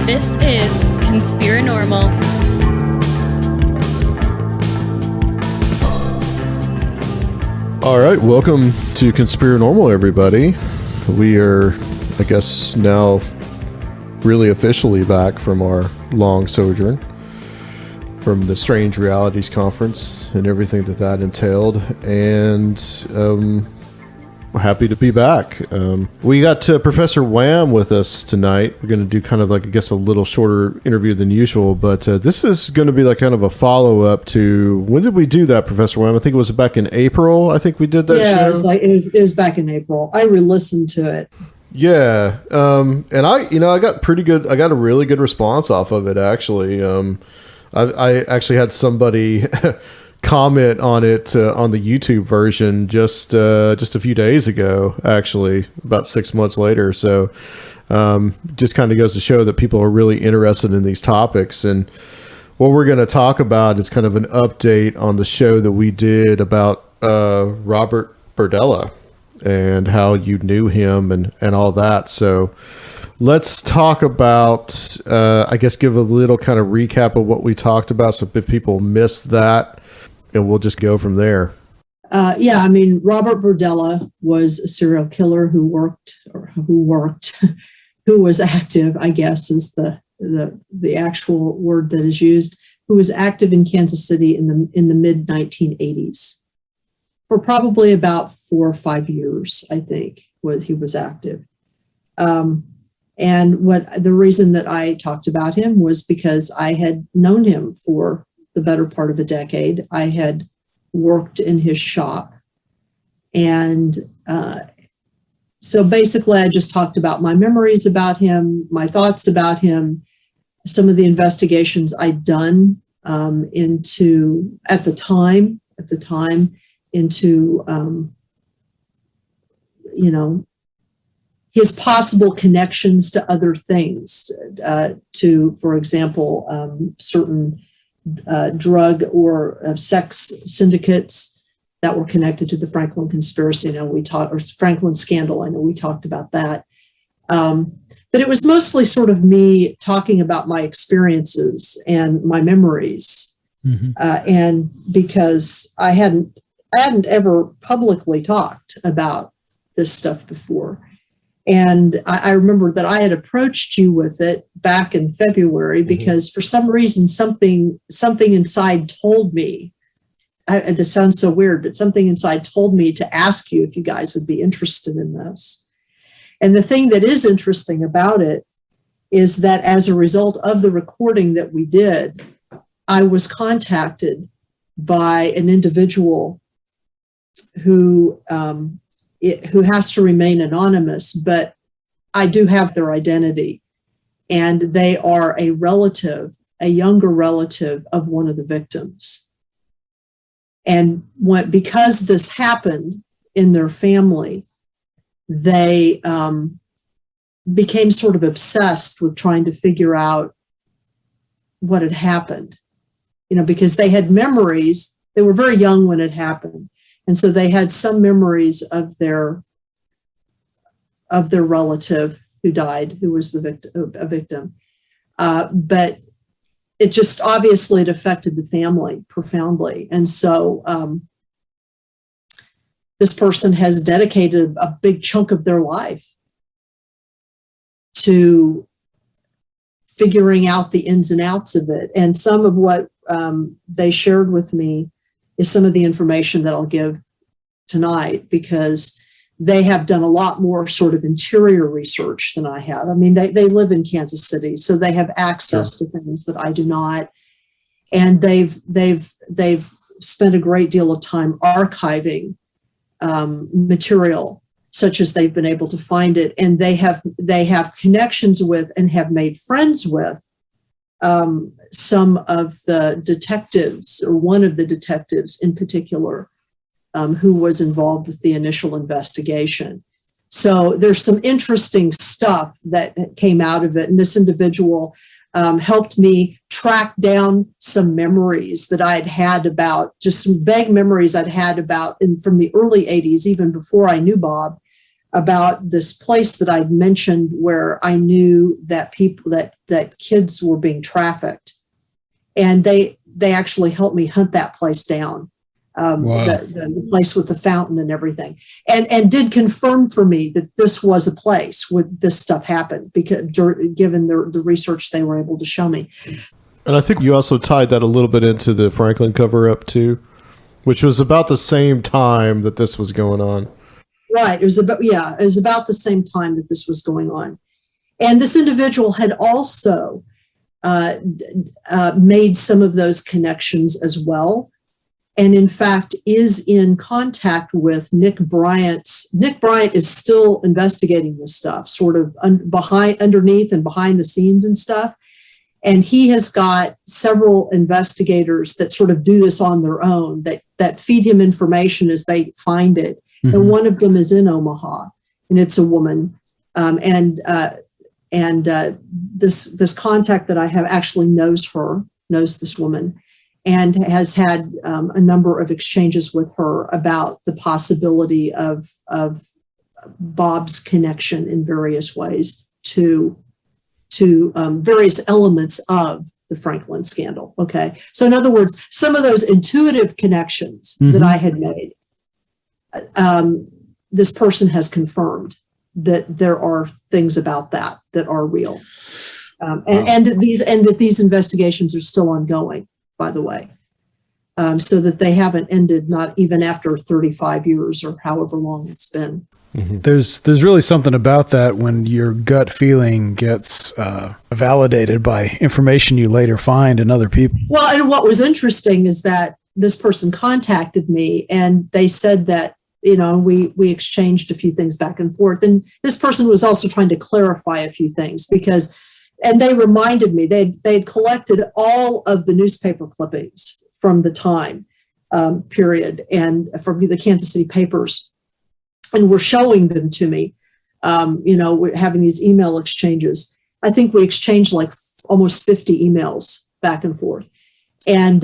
This is Conspirinormal. All right, welcome to Conspirinormal, everybody. We are, I guess, now really officially back from our long sojourn from the Strange Realities Conference and everything that entailed, and we're happy to be back. We got Professor WHAM with us tonight. We're going to do kind of like, I guess, a little shorter interview than usual, but this is going to be like kind of a follow-up to, when did we do that, Professor WHAM? I think it was back in April. I think we did that show. It was back in April. I re-listened to it. Yeah. And I got a really good response off of it, actually. I actually had somebody comment on it on the YouTube version just a few days ago, actually, about 6 months later. So just kind of goes to show that people are really interested in these topics. And what we're going to talk about is kind of an update on the show that we did about Robert Berdella and how you knew him and all that. So let's talk about, I guess, give a little kind of recap of what we talked about. So if people missed that, and we'll just go from there. Robert Berdella was a serial killer who was active, I guess is the actual word that is used, who was active in Kansas City in the mid 1980s for probably about 4 or 5 years, I think, he was active. And the reason that I talked about him was because I had known him for the better part of a decade. I had worked in his shop. And so basically I just talked about my memories about him, my thoughts about him, some of the investigations I'd done into his possible connections to other things, for example, certain drug or sex syndicates that were connected to the Franklin conspiracy. Or Franklin scandal. I know we talked about that. But it was mostly sort of me talking about my experiences and my memories. Mm-hmm. And because I hadn't ever publicly talked about this stuff before. And I remember that I had approached you with it back in February because for some reason, something inside told me, this sounds so weird, but something inside told me to ask you if you guys would be interested in this. And the thing that is interesting about it is that as a result of the recording that we did, I was contacted by an individual who has to remain anonymous, but I do have their identity. And they are a younger relative of one of the victims. And because this happened in their family, they became sort of obsessed with trying to figure out what had happened, because they had memories. They were very young when it happened. And so they had some memories of their relative who died, who was a victim. But it just obviously it affected the family profoundly. And so this person has dedicated a big chunk of their life to figuring out the ins and outs of it. And some of what they shared with me is some of the information that I'll give tonight, because they have done a lot more sort of interior research than I have. I mean, they live in Kansas City, so they have access to things that I do not. And they've spent a great deal of time archiving material, such as they've been able to find it. And they have connections with and have made friends with some of the detectives, or one of the detectives in particular, who was involved with the initial investigation. So there's some interesting stuff that came out of it. And this individual helped me track down some memories that I'd had about, just some vague memories I'd had about from the early 80s, even before I knew Bob, about this place that I'd mentioned where I knew that that kids were being trafficked, and they actually helped me hunt that place down. Wow. The place with the fountain and everything, and did confirm for me that this was a place where this stuff happened, because given the research they were able to show me. And I think you also tied that a little bit into the Franklin cover-up too, which was about the same time that this was going on. Right. It was about the same time that this was going on. And this individual had also made some of those connections as well. And in fact, is in contact with Nick Bryant. Nick Bryant is still investigating this stuff, sort of underneath and behind the scenes and stuff. And he has got several investigators that sort of do this on their own, that feed him information as they find it. Mm-hmm. And one of them is in Omaha, and it's a woman. This contact that I have actually knows this woman, and has had a number of exchanges with her about the possibility of Bob's connection in various ways to various elements of the Franklin scandal. Okay. So in other words, some of those intuitive connections that I had made, this person has confirmed that there are things about that are real. And that these investigations are still ongoing, by the way. So that they haven't ended, not even after 35 years or however long it's been. Mm-hmm. There's really something about that when your gut feeling gets validated by information you later find in other people. Well, and what was interesting is that this person contacted me, and they said that, we exchanged a few things back and forth. And this person was also trying to clarify a few things and they reminded me they'd collected all of the newspaper clippings from the time period and from the Kansas City papers, and were showing them to me. We're having these email exchanges. I think we exchanged like almost 50 emails back and forth. And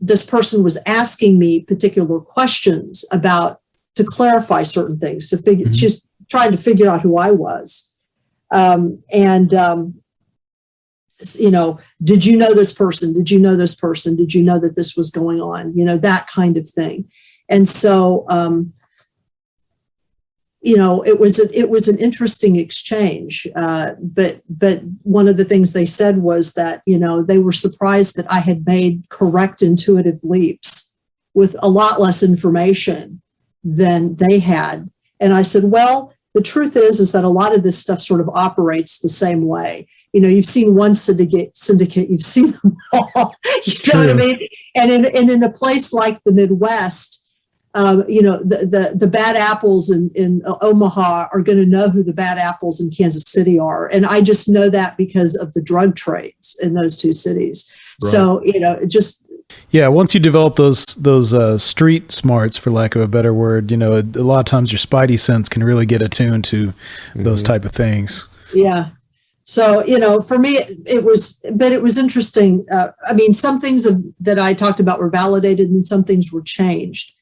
this person was asking me particular questions to clarify certain things, to figure, just trying to figure out who I was. Did you know this person? Did you know this person? Did you know that this was going on? That kind of thing. And so, it was an interesting exchange. But one of the things they said was that, they were surprised that I had made correct intuitive leaps with a lot less information than they had. And I said, well, the truth is that a lot of this stuff sort of operates the same way. You've seen one syndicate, you've seen them all, know what I mean? And in a place like the Midwest, the bad apples in Omaha are going to know who the bad apples in Kansas City are. And I just know that because of the drug trades in those two cities. Right. So, once you develop those street smarts, for lack of a better word, a lot of times your spidey sense can really get attuned to those type of things. Yeah. So, for me, it was interesting. Some things that I talked about were validated and some things were changed.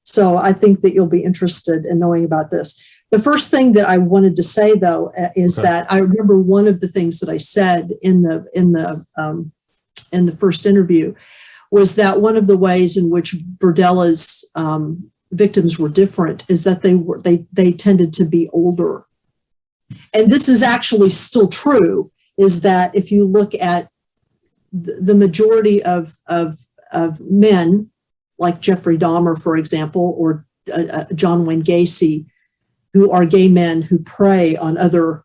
So I think that you'll be interested in knowing about this. The first thing that I wanted to say, though, is that I remember one of the things that I said in the first interview was that one of the ways in which Berdella's victims were different is that they tended to be older. And this is actually still true, is that if you look at the majority of men, like Jeffrey Dahmer, for example, or John Wayne Gacy, who are gay men who prey on other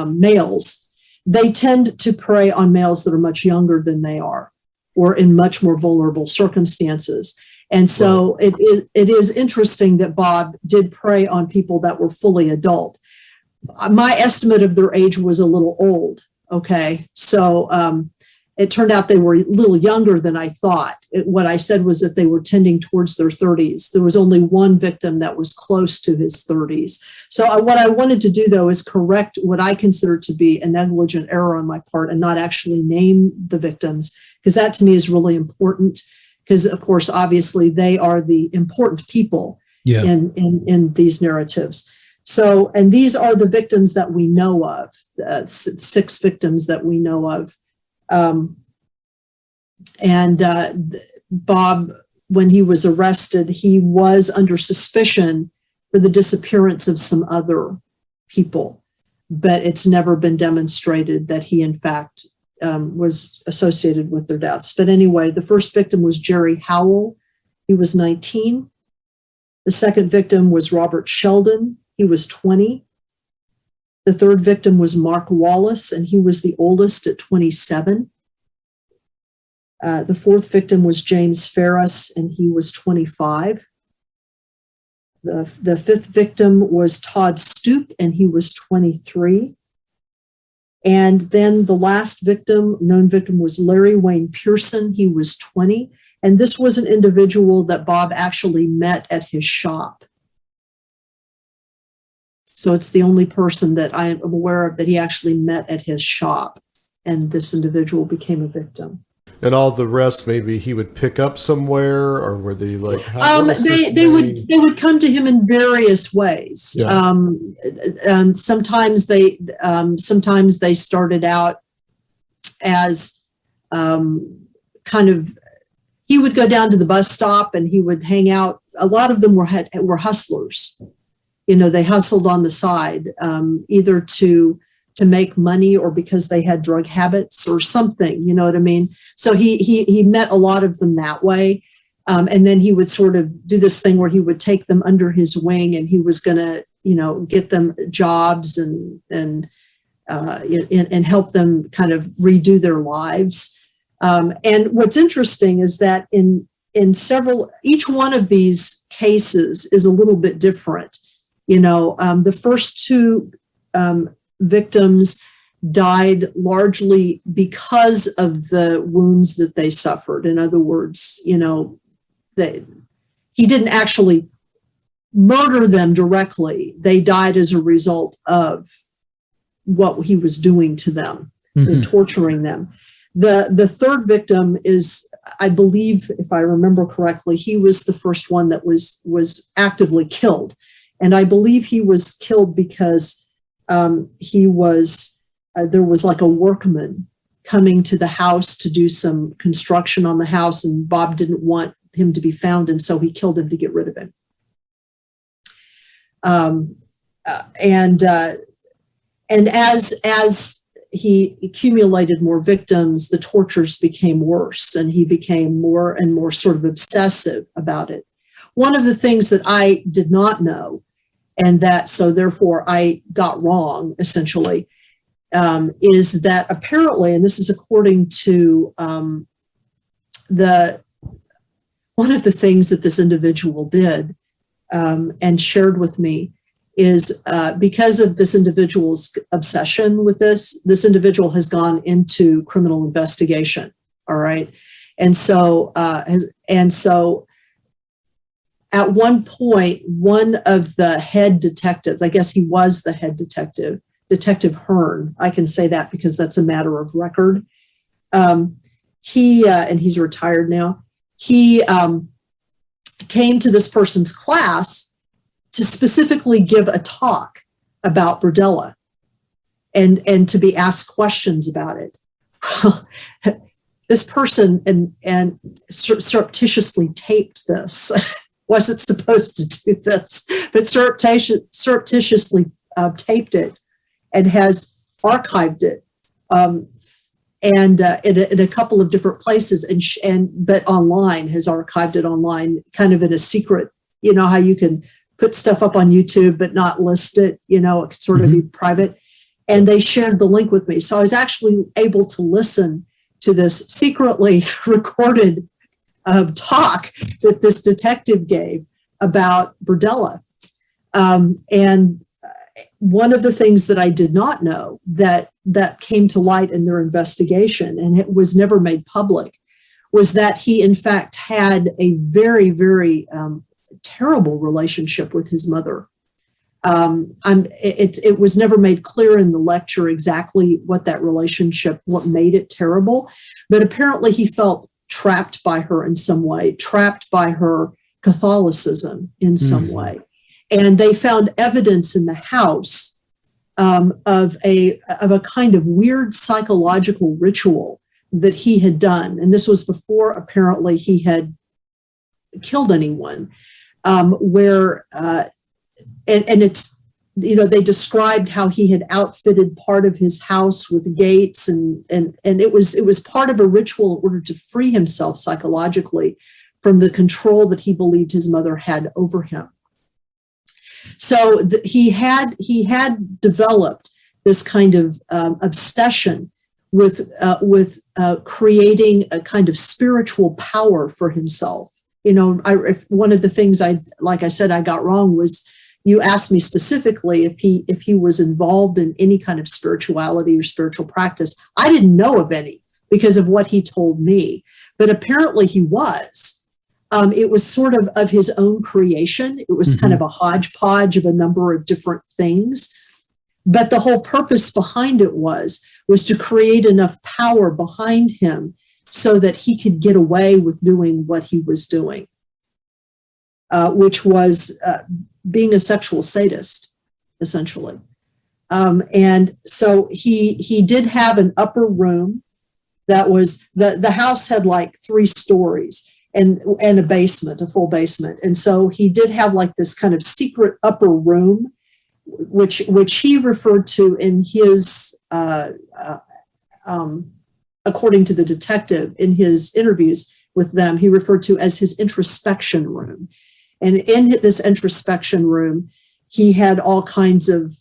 males, they tend to prey on males that are much younger than they are, or in much more vulnerable circumstances. And so it is interesting that Bob did prey on people that were fully adult. My estimate of their age was a little old. Okay, so it turned out they were a little younger than I thought. What I said was that they were tending towards their 30s. There was only one victim that was close to his 30s. So what I wanted to do, though, is correct what I consider to be a negligent error on my part and not actually name the victims, because that to me is really important. Because, of course, obviously they are the important people Yeah. in these narratives. So, and these are the victims that we know of, 6 victims that we know of. Bob, when he was arrested, he was under suspicion for the disappearance of some other people, but it's never been demonstrated that he, in fact, was associated with their deaths. But anyway, the first victim was Jerry Howell. He was 19. The second victim was Robert Sheldon. He was 20. The third victim was Mark Wallace, and he was the oldest at 27. The fourth victim was James Ferris, and he was 25. The fifth victim was Todd Stoop, and he was 23. And then the last known victim, was Larry Wayne Pearson. He was 20. And this was an individual that Bob actually met at his shop. So it's the only person that I am aware of that he actually met at his shop. And this individual became a victim. And all the rest, maybe he would pick up somewhere, or were they like? They would come to him in various ways. Yeah. Sometimes they started out as kind of. He would go down to the bus stop and he would hang out. A lot of them were hustlers. They hustled on the side, either to make money or because they had drug habits or something, you know what I mean? So he met a lot of them that way. And then he would sort of do this thing where he would take them under his wing, and he was going to, get them jobs and help them kind of redo their lives. And what's interesting is that in each one of these cases is a little bit different. The first 2 victims died largely because of the wounds that they suffered. In other words, he didn't actually murder them directly. They died as a result of what he was doing to them, and torturing them. The third victim is, I believe, if I remember correctly, he was the first one that was actively killed. And I believe he was killed because there was like a workman coming to the house to do some construction on the house, and Bob didn't want him to be found, and so he killed him to get rid of him. And as he accumulated more victims, the tortures became worse, and he became more and more sort of obsessive about it. One of the things that I did not know, and that so therefore I got wrong, essentially, is that apparently, and this is according to one of the things that this individual did and shared with me, is because of this individual's obsession with this individual has gone into criminal investigation. All right. And so at one point, one of the head detectives, I guess he was the head detective, Detective Hearn, I can say that because that's a matter of record. And he's retired now. He came to this person's class to specifically give a talk about Berdella and to be asked questions about it. This person and surreptitiously taped this. Wasn't supposed to do this, but surreptitiously taped it and has archived it, in a couple of different places, but online, has archived it online, kind of in a secret. You know how you can put stuff up on YouTube but not list it. It could sort of be private. And they shared the link with me, so I was actually able to listen to this secretly recorded talk that this detective gave about Berdella. And one of the things that I did not know that came to light in their investigation, and it was never made public, was that he in fact had a very, very terrible relationship with his mother. It was never made clear in the lecture exactly what that relationship, what made it terrible, but apparently he felt trapped by her in some way, trapped by her Catholicism in some way. And they found evidence in the house of a kind of weird psychological ritual that he had done. And this was before apparently he had killed anyone, where it's, they described how he had outfitted part of his house with gates, and it was part of a ritual in order to free himself psychologically from the control that he believed his mother had over him. So he had developed this kind of obsession with creating a kind of spiritual power for himself. One of the things I got wrong was, you asked me specifically if he was involved in any kind of spirituality or spiritual practice. I didn't know of any because of what he told me, but apparently he was. It was sort of his own creation. It was kind of a hodgepodge of a number of different things. But the whole purpose behind it was to create enough power behind him so that he could get away with doing what he was doing, which was being a sexual sadist, essentially. And so he did have an upper room that was, the house had like 3 stories. And a basement, a full basement. And so he did have like this kind of secret upper room, which he referred to in his, according to the detective in his interviews with them, he referred to as his introspection room. And in this introspection room, he had all kinds of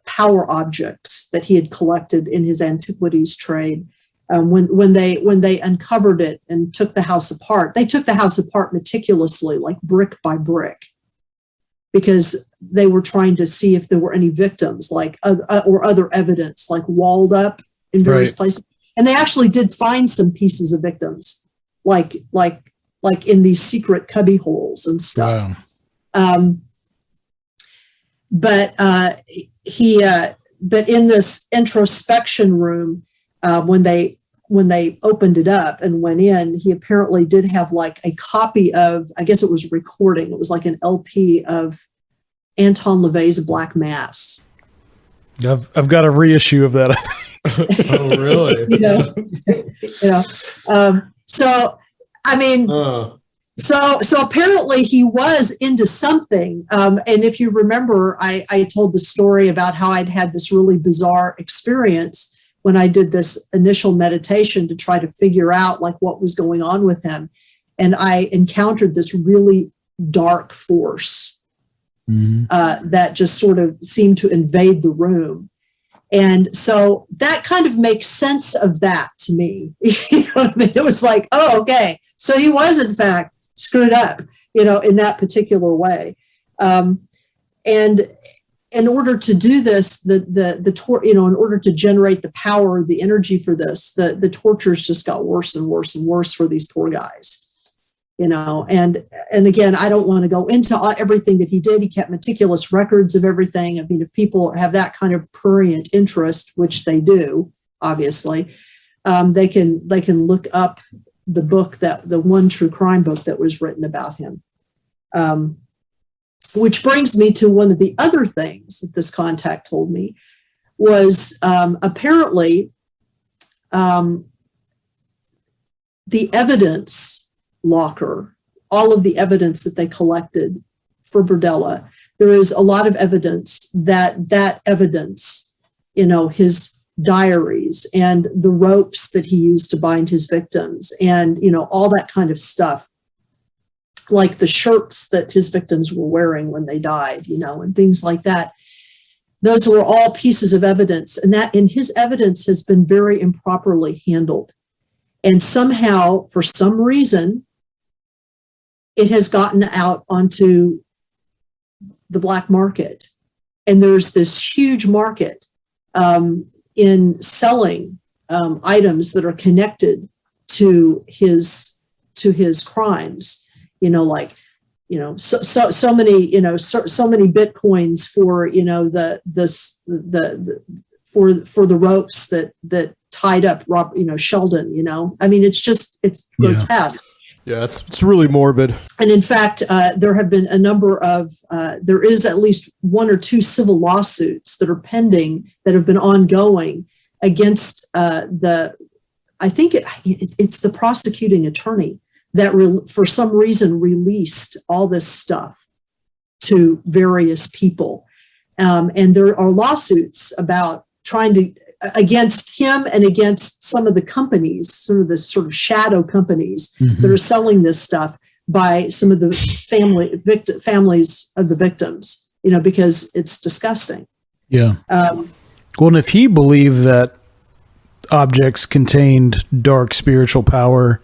power objects that he had collected in his antiquities trade. When they uncovered it and took the house apart, they took the house apart meticulously, like brick by brick, because they were trying to see if there were any victims, or other evidence, like walled up in various places. And they actually did find some pieces of victims, like in these secret cubby holes and stuff. Wow. But in this introspection room, when they opened it up and went in, he apparently did have like a copy of, I guess it was a recording. It was like an LP of Anton LaVey's Black Mass. I've got a reissue of that. Oh, really? So, I mean, so apparently he was into something. And if you remember, I told the story about how I'd had this really bizarre experience when I did this initial meditation to try to figure out like what was going on with him. And I encountered this really dark force that just sort of seemed to invade the room. And so that kind of makes sense of that to me. You know what I mean? It was like, oh, okay. So he was in fact screwed up, in that particular way. And in order to do this, in order to generate the power, the energy for this, the tortures just got worse and worse and worse for these poor guys, and again, I don't want to go into everything that he did. He kept meticulous records of everything. I mean, if people have that kind of prurient interest, which they do, obviously, they can look up the book, the one true crime book that was written about him. Which brings me to one of the other things that this contact told me was apparently the evidence locker, all of the evidence that they collected for Berdella. There is a lot of evidence that evidence, his diaries and the ropes that he used to bind his victims and, all that kind of stuff, like the shirts that his victims were wearing when they died, and things like that. Those were all pieces of evidence, and his evidence has been very improperly handled. And somehow, for some reason, it has gotten out onto the black market. And there's this huge market in selling items that are connected to his crimes. So many Bitcoins for, for the ropes that tied up Sheldon, I mean, it's grotesque. Yeah, it's really morbid. And in fact, there have been a number of, there is at least one or two civil lawsuits that are pending that have been ongoing against I think it's the prosecuting attorney that for some reason released all this stuff to various people. And there are lawsuits about trying to, against him and against some of the companies, some of the sort of shadow companies that are selling this stuff by some of the families of the victims, because it's disgusting. Yeah. Well, and if he believed that objects contained dark spiritual power,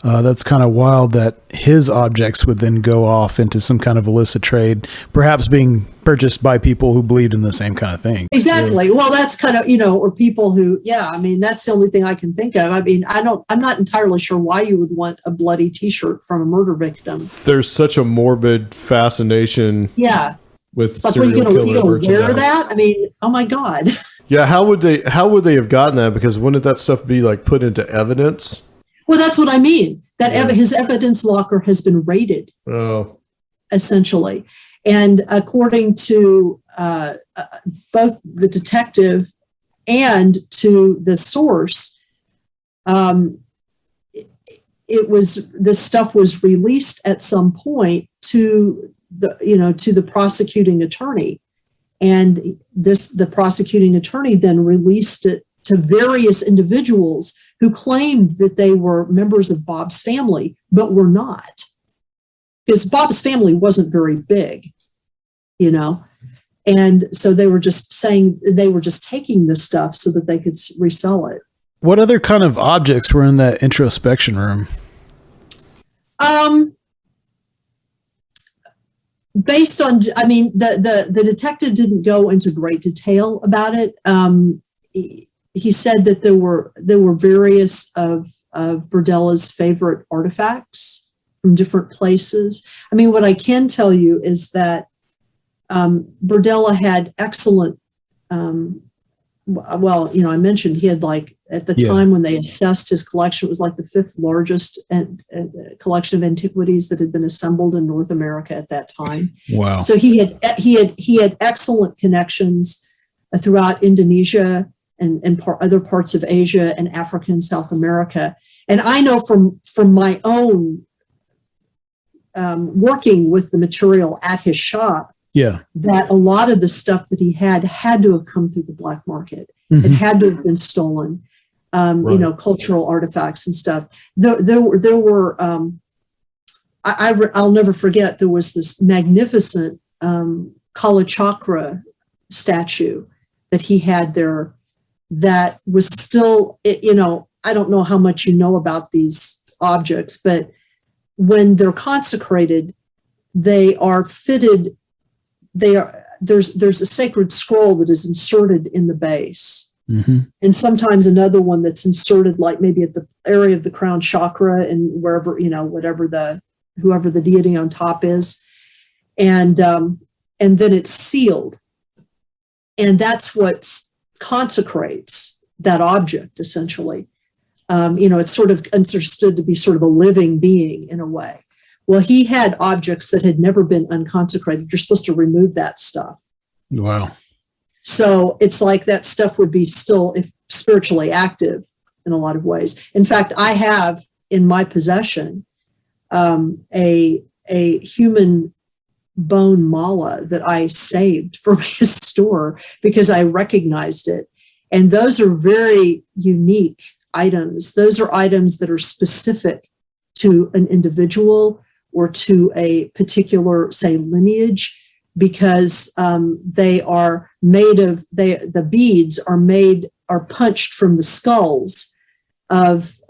that's kind of wild that his objects would then go off into some kind of illicit trade, perhaps being purchased by people who believed in the same kind of thing. Exactly. Well, that's kind of, or people who, that's the only thing I can think of. I mean, I'm not entirely sure why you would want a bloody t-shirt from a murder victim. There's such a morbid fascination. Yeah. With like, serial killer merchandise. Wear that? I mean, oh my God. Yeah. How would they have gotten that? Because wouldn't that stuff be like put into evidence? Well, that's what I mean. That his evidence locker has been raided, essentially. And according to both the detective and to the source, this stuff was released at some point to the prosecuting attorney, and the prosecuting attorney then released it to various individuals who claimed that they were members of Bob's family, but were not. Because Bob's family wasn't very big, and so they were just taking this stuff so that they could resell it. What other kind of objects were in that introspection room? Based on, the detective didn't go into great detail about it. He said that there were various of Berdella's favorite artifacts from different places. I mean, what I can tell you is that Berdella had excellent. I mentioned he had at the time when they assessed his collection, it was like the fifth largest collection of antiquities that had been assembled in North America at that time. Wow! So he had excellent connections throughout Indonesia and other parts of Asia and Africa and South America. And I know from my own working with the material at his shop, that a lot of the stuff that he had to have come through the black market. It had to have been stolen, cultural artifacts and stuff. There were I'll never forget, there was this magnificent Kalachakra statue that he had there that was still, I don't know how much you know about these objects, but when they're consecrated, they are fitted, there's a sacred scroll that is inserted in the base. And sometimes another one that's inserted, like maybe at the area of the crown chakra and wherever, whoever the deity on top is. And then it's sealed. And that's what consecrates that object, essentially. It's sort of understood to be sort of a living being in a way. Well, he had objects that had never been unconsecrated. You're supposed to remove that stuff. Wow. So it's like that stuff would be still spiritually active in a lot of ways. In fact, I have in my possession a human bone mala that I saved from his store because I recognized it. And those are very unique items. Those are items that are specific to an individual or to a particular, say, lineage, because they are made of, the beads are punched from the skulls of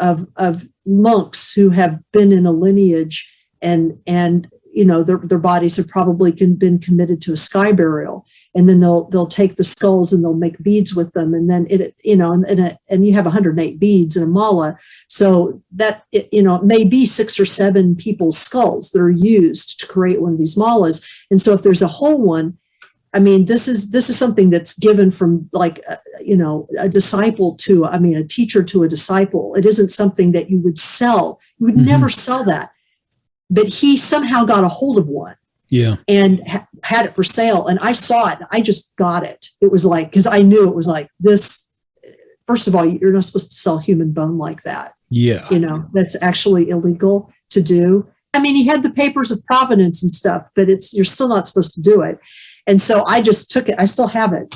monks who have been in a lineage, and their bodies have probably been committed to a sky burial, and then they'll take the skulls and they'll make beads with them, and then and you have 108 beads in a mala, so that it may be 6 or 7 people's skulls that are used to create one of these malas. And so if there's a whole one, I mean, this is something that's given from like, a disciple to, a teacher to a disciple. It isn't something that you would sell. You would never sell that. But he somehow got a hold of one. Yeah. And had it for sale. And I saw it. I just got it. It was like, because I knew it was like this. First of all, you're not supposed to sell human bone like that. Yeah. That's actually illegal to do. I mean, he had the papers of provenance and stuff, but you're still not supposed to do it. And so I just took it. I still have it.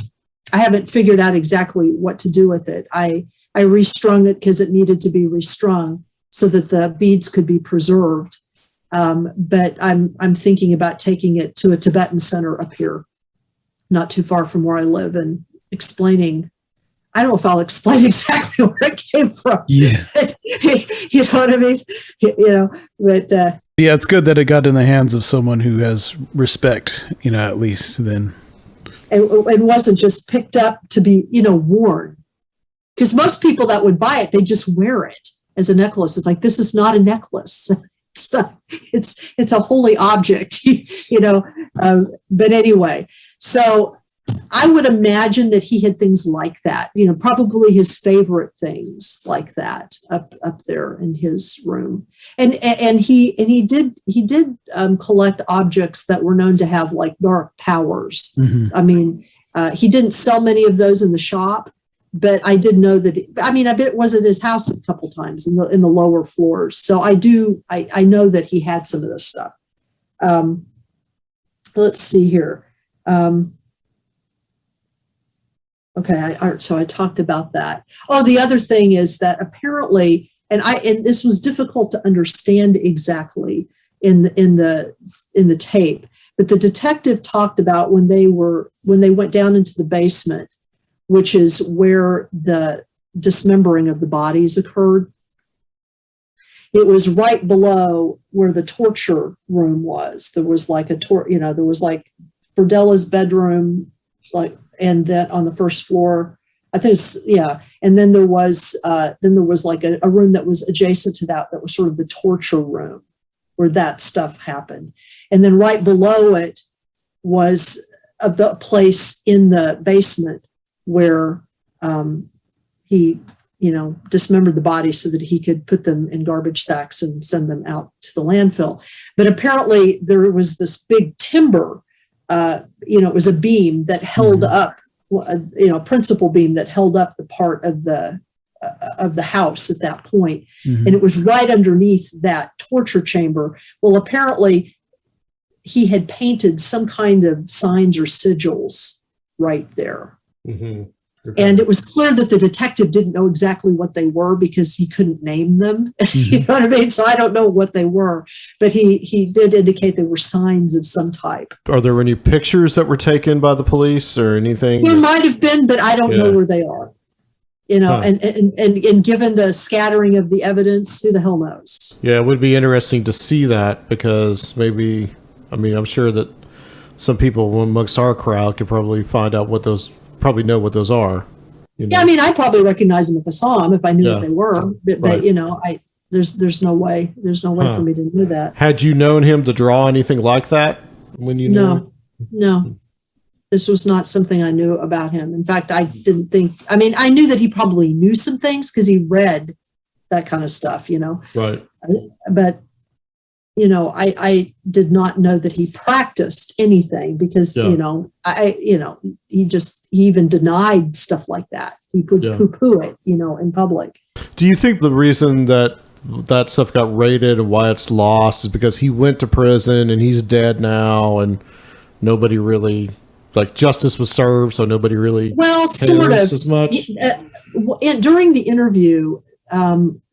I haven't figured out exactly what to do with it. I restrung it because it needed to be restrung so that the beads could be preserved. But I'm thinking about taking it to a Tibetan center up here, not too far from where I live, and explaining. I don't know if I'll explain exactly where it came from. Yeah. You know what I mean? But yeah, it's good that it got in the hands of someone who has respect, at least then. It wasn't just picked up to be, worn. Because most people that would buy it, they just wear it as a necklace. It's like, this is not a necklace. It's a holy object, but anyway, so I would imagine that he had things like that, probably his favorite things like that up there in his room. And he did collect objects that were known to have like dark powers. Mm-hmm. I mean, he didn't sell many of those in the shop, but I did know that. I bet it was at his house a couple times in the lower floors. So I know that he had some of this stuff. Let's see here. Okay, so I talked about that. Oh, the other thing is that apparently, and this was difficult to understand exactly in the tape, but the detective talked about when they went down into the basement, which is where the dismembering of the bodies occurred. It was right below where the torture room was. There was like there was like Berdella's bedroom, and then on the first floor, I think and then there was like a room that was adjacent to that was sort of the torture room where that stuff happened. And then right below it was a place in the basement where he, dismembered the bodies so that he could put them in garbage sacks and send them out to the landfill. But apparently there was this big timber, it was a beam that held up, principal beam that held up the part of the house at that point. Mm-hmm. And it was right underneath that torture chamber. Well, apparently he had painted some kind of signs or sigils right there. Mm-hmm. Okay. And it was clear that the detective didn't know exactly what they were because he couldn't name them. Mm-hmm. You know what I mean? So I don't know what they were, but he did indicate they were signs of some type. Are there any pictures that were taken by the police or anything? There might have been, but I don't know where they are. And given the scattering of the evidence, who the hell knows? Yeah, it would be interesting to see that because maybe, I'm sure that some people amongst our crowd could probably find out probably know what those are. Yeah, I probably recognize them if I saw them, if I knew what they were. But right. There's no way for me to know that. Had you known him to draw anything like that when you knew him? No. This was not something I knew about him. In fact, I didn't think. I knew that he probably knew some things because he read that kind of stuff. Right. But I did not know that he practiced anything because, he even denied stuff like that. He would poo-poo it, in public. Do you think the reason that stuff got raided and why it's lost is because he went to prison and he's dead now and nobody really, justice was served, so nobody really sort of as much? During the interview,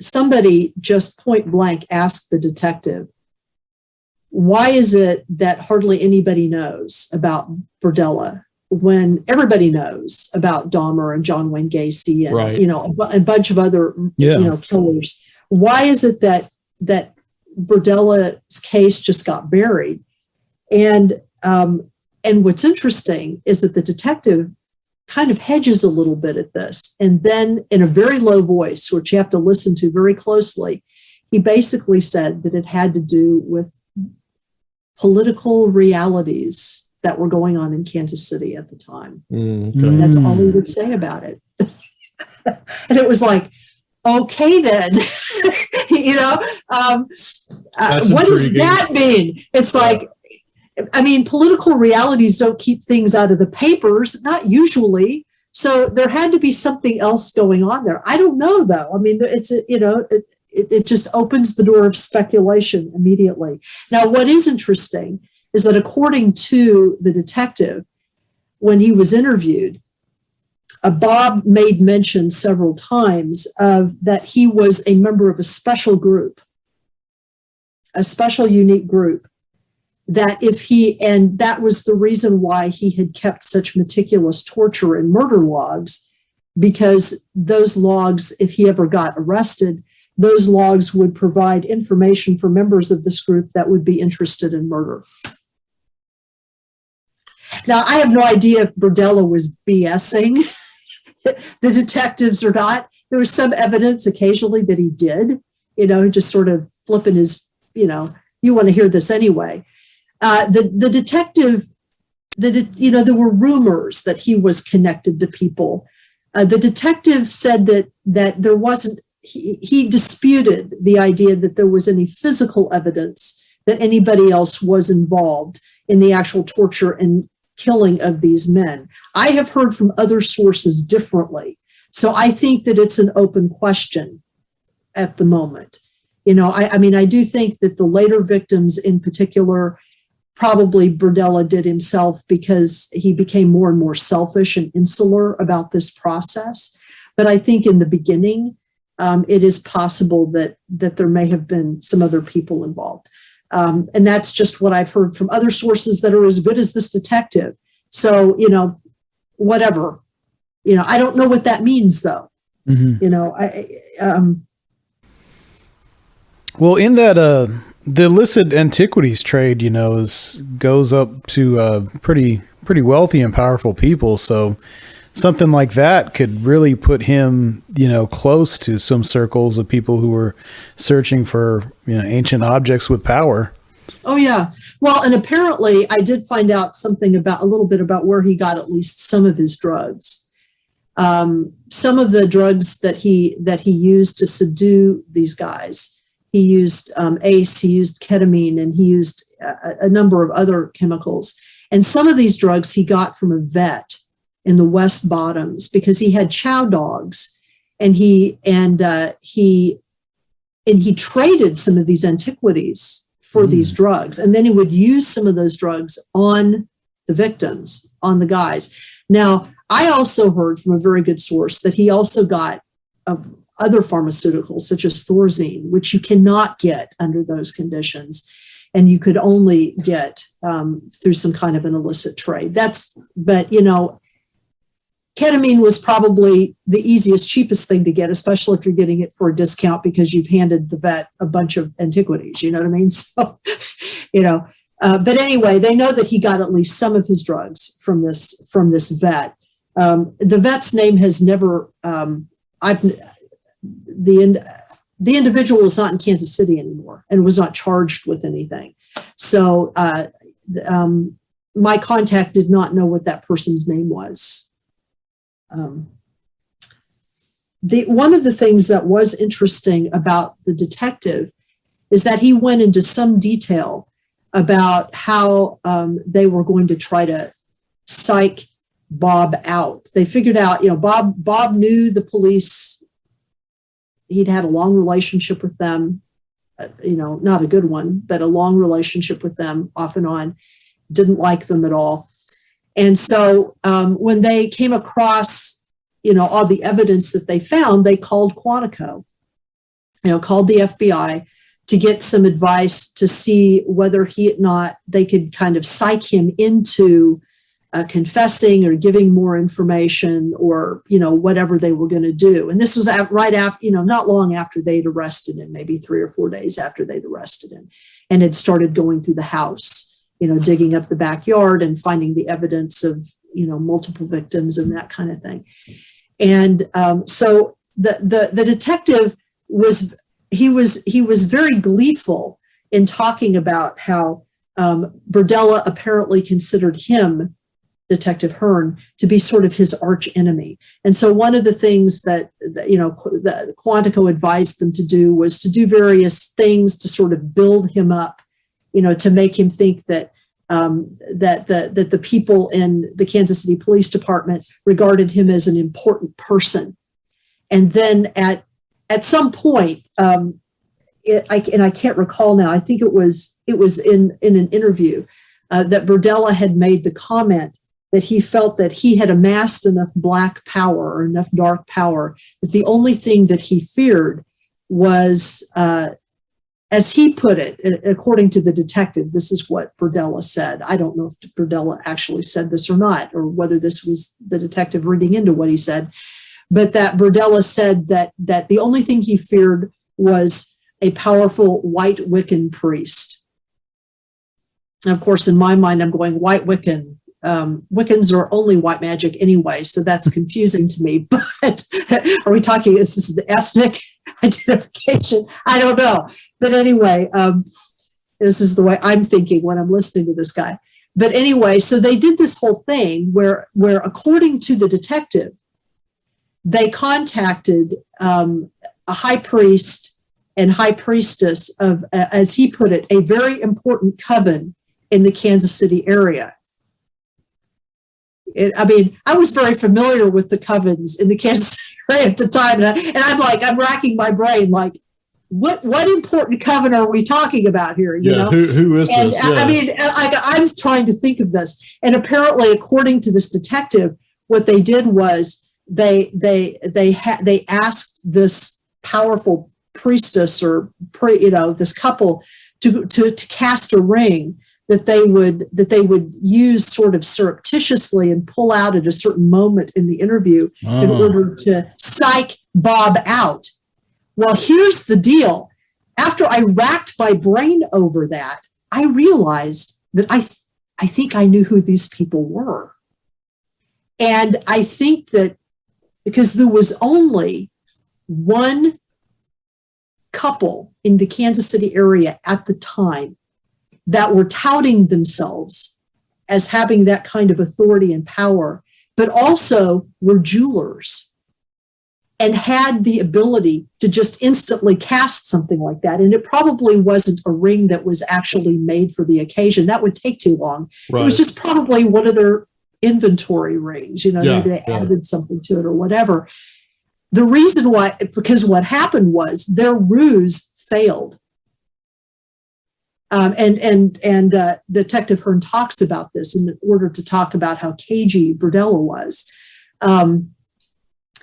somebody just point blank asked the detective, why is it that hardly anybody knows about Berdella when everybody knows about Dahmer and John Wayne Gacy and, right. A bunch of other, killers? Why is it that Berdella's case just got buried? And what's interesting is that the detective kind of hedges a little bit at this. And then in a very low voice, which you have to listen to very closely, he basically said that it had to do with political realities that were going on in Kansas City at the time. Okay. That's all he would say about it. And it was like, okay, then, what does that mean? It's like, I mean, political realities don't keep things out of the papers, not usually. So there had to be something else going on there. I don't know, though. I mean, it just opens the door of speculation immediately. Now, what is interesting is that according to the detective, when he was interviewed, Bob made mention several times of that he was a member of a special group, a special unique group, that and that was the reason why he had kept such meticulous torture and murder logs, because those logs, if he ever got arrested, those logs would provide information for members of this group that would be interested in murder. Now, I have no idea if Berdella was BSing the detectives or not. There was some evidence occasionally that he did, just sort of flipping his, you want to hear this anyway. The detective, there were rumors that he was connected to people. The detective said that there wasn't, he disputed the idea that there was any physical evidence that anybody else was involved in the actual torture and killing of these men. I have heard from other sources differently. So I think that it's an open question at the moment. I do think that the later victims in particular, probably Berdella did himself because he became more and more selfish and insular about this process. But I think in the beginning, it is possible that there may have been some other people involved. And that's just what I've heard from other sources that are as good as this detective. So, whatever, I don't know what that means though. Well, in that, the illicit antiquities trade, goes up to pretty wealthy and powerful people. So something like that could really put him, close to some circles of people who were searching for, ancient objects with power. Oh, yeah. Well, and apparently I did find out a little bit about where he got at least some of his drugs. Some of the drugs that he used to subdue these guys, he used ACE, he used ketamine, and he used a number of other chemicals. And some of these drugs he got from a vet in the West Bottoms because he had chow dogs, and he traded some of these antiquities for these drugs. And then he would use some of those drugs on the victims, on the guys. Now, I also heard from a very good source that he also got other pharmaceuticals such as Thorazine, which you cannot get under those conditions. And you could only get through some kind of an illicit trade. Ketamine was probably the easiest, cheapest thing to get, especially if you're getting it for a discount because you've handed the vet a bunch of antiquities, you know what I mean? So, but anyway, they know that he got at least some of his drugs from this vet. The vet's name has never, the individual is not in Kansas City anymore and was not charged with anything. So my contact did not know what that person's name was. One of the things that was interesting about the detective is that he went into some detail about how they were going to try to psych Bob out. They figured out, Bob knew the police. He'd had a long relationship with them, not a good one, but a long relationship with them off and on, didn't like them at all. And so when they came across, all the evidence that they found, they called Quantico, called the FBI to get some advice to see whether they could kind of psych him into confessing or giving more information or, whatever they were going to do. And this was right after, not long after they'd arrested him, maybe 3 or 4 days after they'd arrested him, and had started going through the house, digging up the backyard and finding the evidence of, multiple victims and that kind of thing. And so the detective was very gleeful in talking about how Berdella apparently considered him, Detective Hearn, to be sort of his arch enemy. And so one of the things that Quantico advised them to do was to do various things to sort of build him up, to make him think that that the people in the Kansas City Police Department regarded him as an important person. And then at some point, I can't recall now, I think it was in an interview that Berdella had made the comment that he felt that he had amassed enough black power or enough dark power that the only thing that he feared was, as he put it, according to the detective, this is what Berdella said. I don't know if Berdella actually said this or not, or whether this was the detective reading into what he said, but that Berdella said that the only thing he feared was a powerful white Wiccan priest. And of course, in my mind, I'm going, white Wiccan. Wiccans are only white magic anyway, so that's confusing to me. But are we talking, is this an ethnic identification? I don't know. But anyway, this is the way I'm thinking when I'm listening to this guy. But anyway, so they did this whole thing where according to the detective, they contacted a high priest and high priestess of, as he put it, a very important coven in the Kansas City area. I was very familiar with the covens in the Kansas City area at the time, and I'm racking my brain, like, what important coven are we talking about here? You know, who is this? Yeah. I'm trying to think of this, and apparently, according to this detective, what they did was they asked this powerful priestess or this couple to cast a ring that they would use sort of surreptitiously and pull out at a certain moment in the interview in order to psych Bob out. Well, here's the deal. After I racked my brain over that, I realized that I think I knew who these people were. And I think that because there was only one couple in the Kansas City area at the time that were touting themselves as having that kind of authority and power, but also were jewelers and had the ability to just instantly cast something like that. And it probably wasn't a ring that was actually made for the occasion. That would take too long. Right. It was just probably one of their inventory rings, maybe they added something to it or whatever. The reason why, because what happened was their ruse failed. And Detective Hearn talks about this in order to talk about how cagey Berdella was.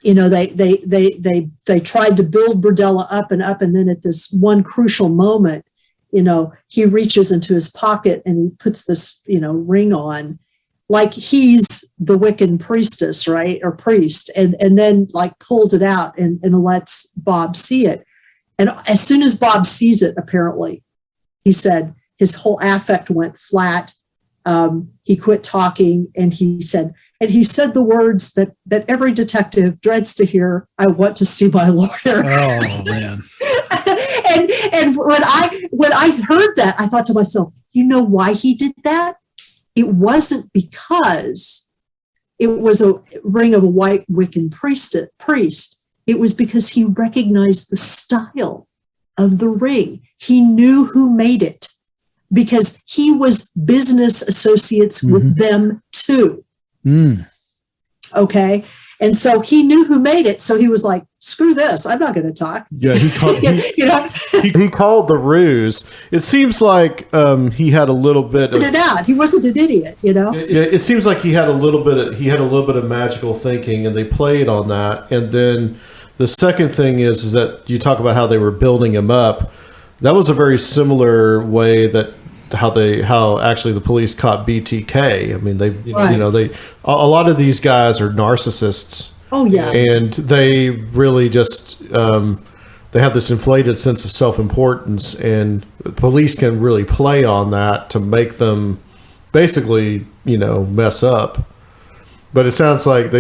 They tried to build Berdella up, and then at this one crucial moment, he reaches into his pocket and he puts this, ring on, like he's the Wiccan priestess, right, or priest, and then like pulls it out and lets Bob see it. And as soon as Bob sees it, apparently, he said his whole affect went flat. He quit talking, and he said the words that every detective dreads to hear: "I want to see my lawyer." Oh man! and when I heard that, I thought to myself, you know why he did that? It wasn't because it was a ring of a white Wiccan priest. It was because he recognized the style of the ring. He knew who made it because he was business associates with them too. Okay. And so he knew who made it. So he was like, screw this. I'm not going to talk. Yeah. He called the ruse. It seems like he had a little bit of, he wasn't an idiot, It seems like he had a little bit of magical thinking, and they played on that. And then the second thing is that you talk about how they were building him up. That was a very similar way that how actually the police caught BTK. I mean, a lot of these guys are narcissists. Oh yeah. And they really just they have this inflated sense of self-importance, and police can really play on that to make them basically, mess up. But it sounds like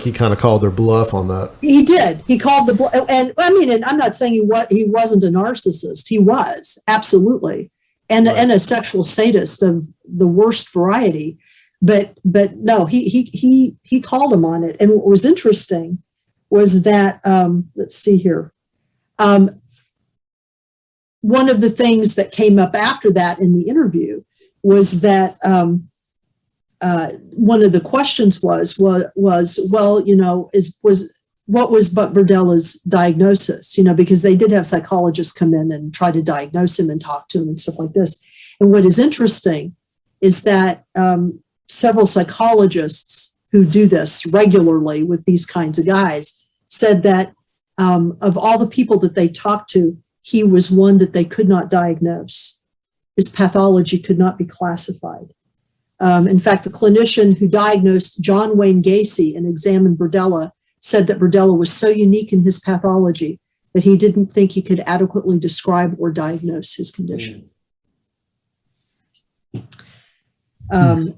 he kind of called their bluff on that. He did. He called the bluff. And I mean, and I'm not saying he wasn't a narcissist. He was, absolutely. and a sexual sadist of the worst variety. But no, he called him on it. And what was interesting was that, let's see here. One of the things that came up after that in the interview was that one of the questions was well, you know, what was Berdella's diagnosis? You know, because they did have psychologists come in and try to diagnose him and talk to him and stuff like this. And what is interesting is that several psychologists who do this regularly with these kinds of guys said that of all the people that they talked to, he was one that they could not diagnose. His pathology could not be classified. In fact, the clinician who diagnosed John Wayne Gacy and examined Berdella said that Berdella was so unique in his pathology that he didn't think he could adequately describe or diagnose his condition.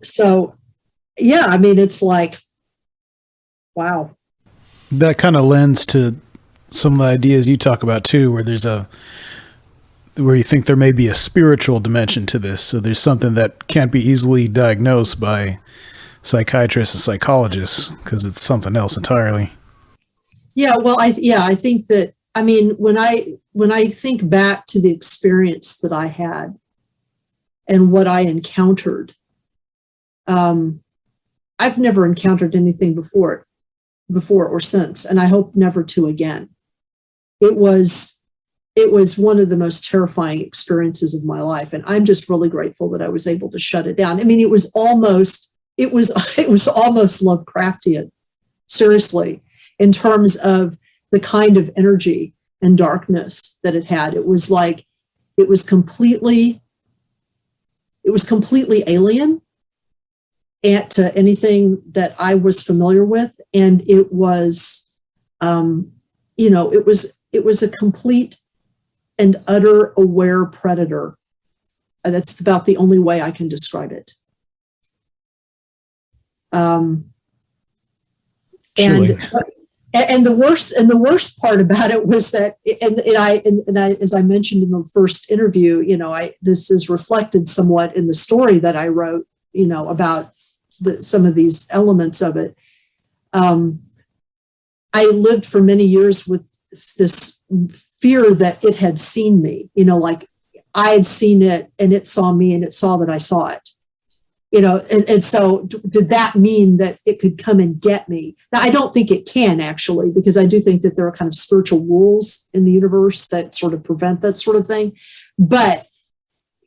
So, yeah, I mean, it's like, wow. That kind of lends to some of the ideas you talk about too, where where you think there may be a spiritual dimension to this. So there's something that can't be easily diagnosed by psychiatrists and psychologists because it's something else entirely. Yeah, well, I think that, I mean, when I think back to the experience that I had and what I encountered, I've never encountered anything before or since, and I hope never to again. It was one of the most terrifying experiences of my life, and I'm just really grateful that I was able to shut it down. I mean, it was almost Lovecraftian, seriously, in terms of the kind of energy and darkness that it had. It was like it was completely alien to anything that I was familiar with, and it was, it was a complete and utter aware predator. That's about the only way I can describe it. And the worst part about it was that, and I, as I mentioned in the first interview, this is reflected somewhat in the story that I wrote, about some of these elements of it. I lived for many years with this fear that it had seen me, like I had seen it and it saw me and it saw that I saw it. And so did that mean that it could come and get me? Now, I don't think it can actually, because I do think that there are kind of spiritual rules in the universe that sort of prevent that sort of thing. But,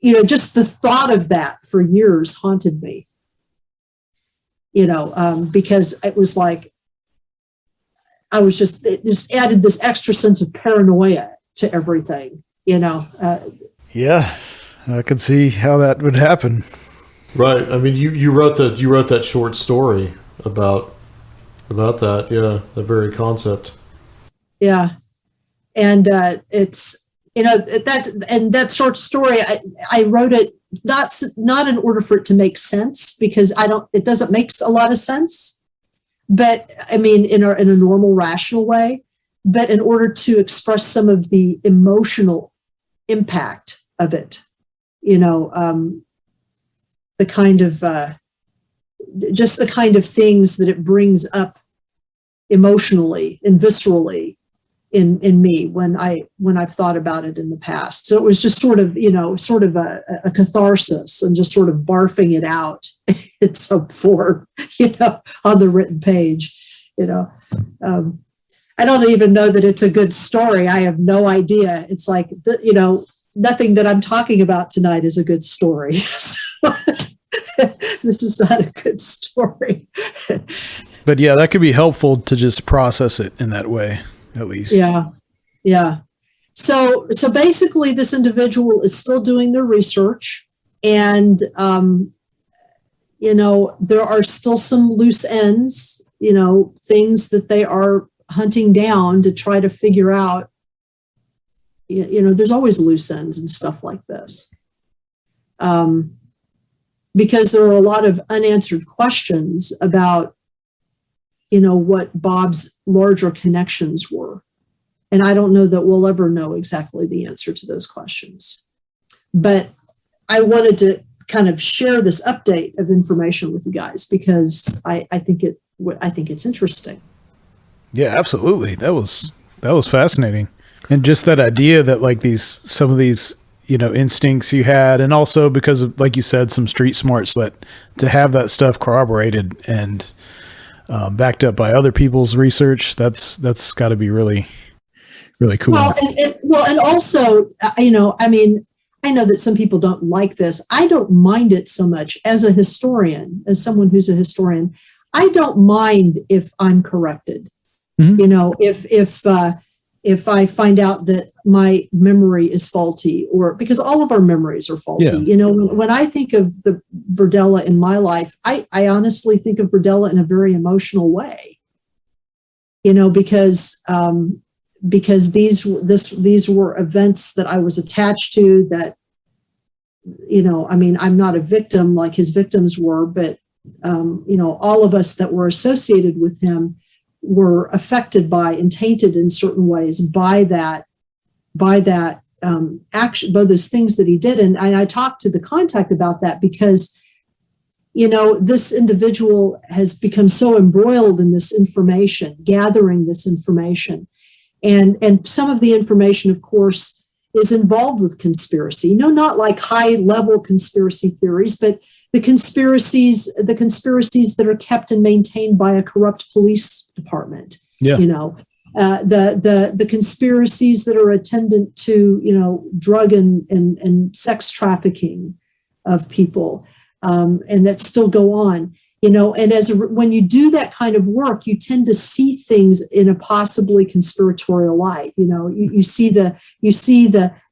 just the thought of that for years haunted me, because it was like, it just added this extra sense of paranoia to everything, Yeah, I could see how that would happen. Right. I mean, you wrote that short story about that. Yeah, the very concept. Yeah, and it's that short story. I wrote it not in order for it to make sense, because it doesn't make a lot of sense. But I mean, in a normal, rational way. But in order to express some of the emotional impact of it, the kind of just the kind of things that it brings up emotionally and viscerally in me when I've thought about it in the past. So it was just sort of a catharsis and just sort of barfing it out in some form, on the written page. I don't even know that it's a good story. I have no idea. It's like, nothing that I'm talking about tonight is a good story. This is not a good story. But yeah, that could be helpful to just process it in that way, at least. Yeah. Yeah. So basically this individual is still doing their research, and, there are still some loose ends, things that they are hunting down to try to figure out. There's always loose ends and stuff like this. Because there are a lot of unanswered questions about, what Bob's larger connections were. And I don't know that we'll ever know exactly the answer to those questions. But I wanted to kind of share this update of information with you guys because I think it's interesting. Yeah, absolutely. That was fascinating. And just that idea that like some of these, instincts you had, and also because of, like you said, some street smarts, that to have that stuff corroborated and backed up by other people's research, that's got to be really, really cool. Well, and also, I know that some people don't like this. I don't mind it so much as a historian, as someone who's a historian. I don't mind if I'm corrected. Mm-hmm. If I find out that my memory is faulty, or because all of our memories are faulty. Yeah. When I think of the Berdella in my life, I honestly think of Berdella in a very emotional way. Because these were events that I was attached to. That I'm not a victim like his victims were, but all of us that were associated with him were affected by and tainted in certain ways by that action, by those things that he did. And I talked to the contact about that because, this individual has become so embroiled in this information, gathering this information. And some of the information, of course, is involved with conspiracy, not like high level conspiracy theories, but the conspiracies that are kept and maintained by a corrupt police department. Yeah. The conspiracies that are attendant to, drug and sex trafficking of people, and that still go on, and when you do that kind of work, you tend to see things in a possibly conspiratorial light. You see the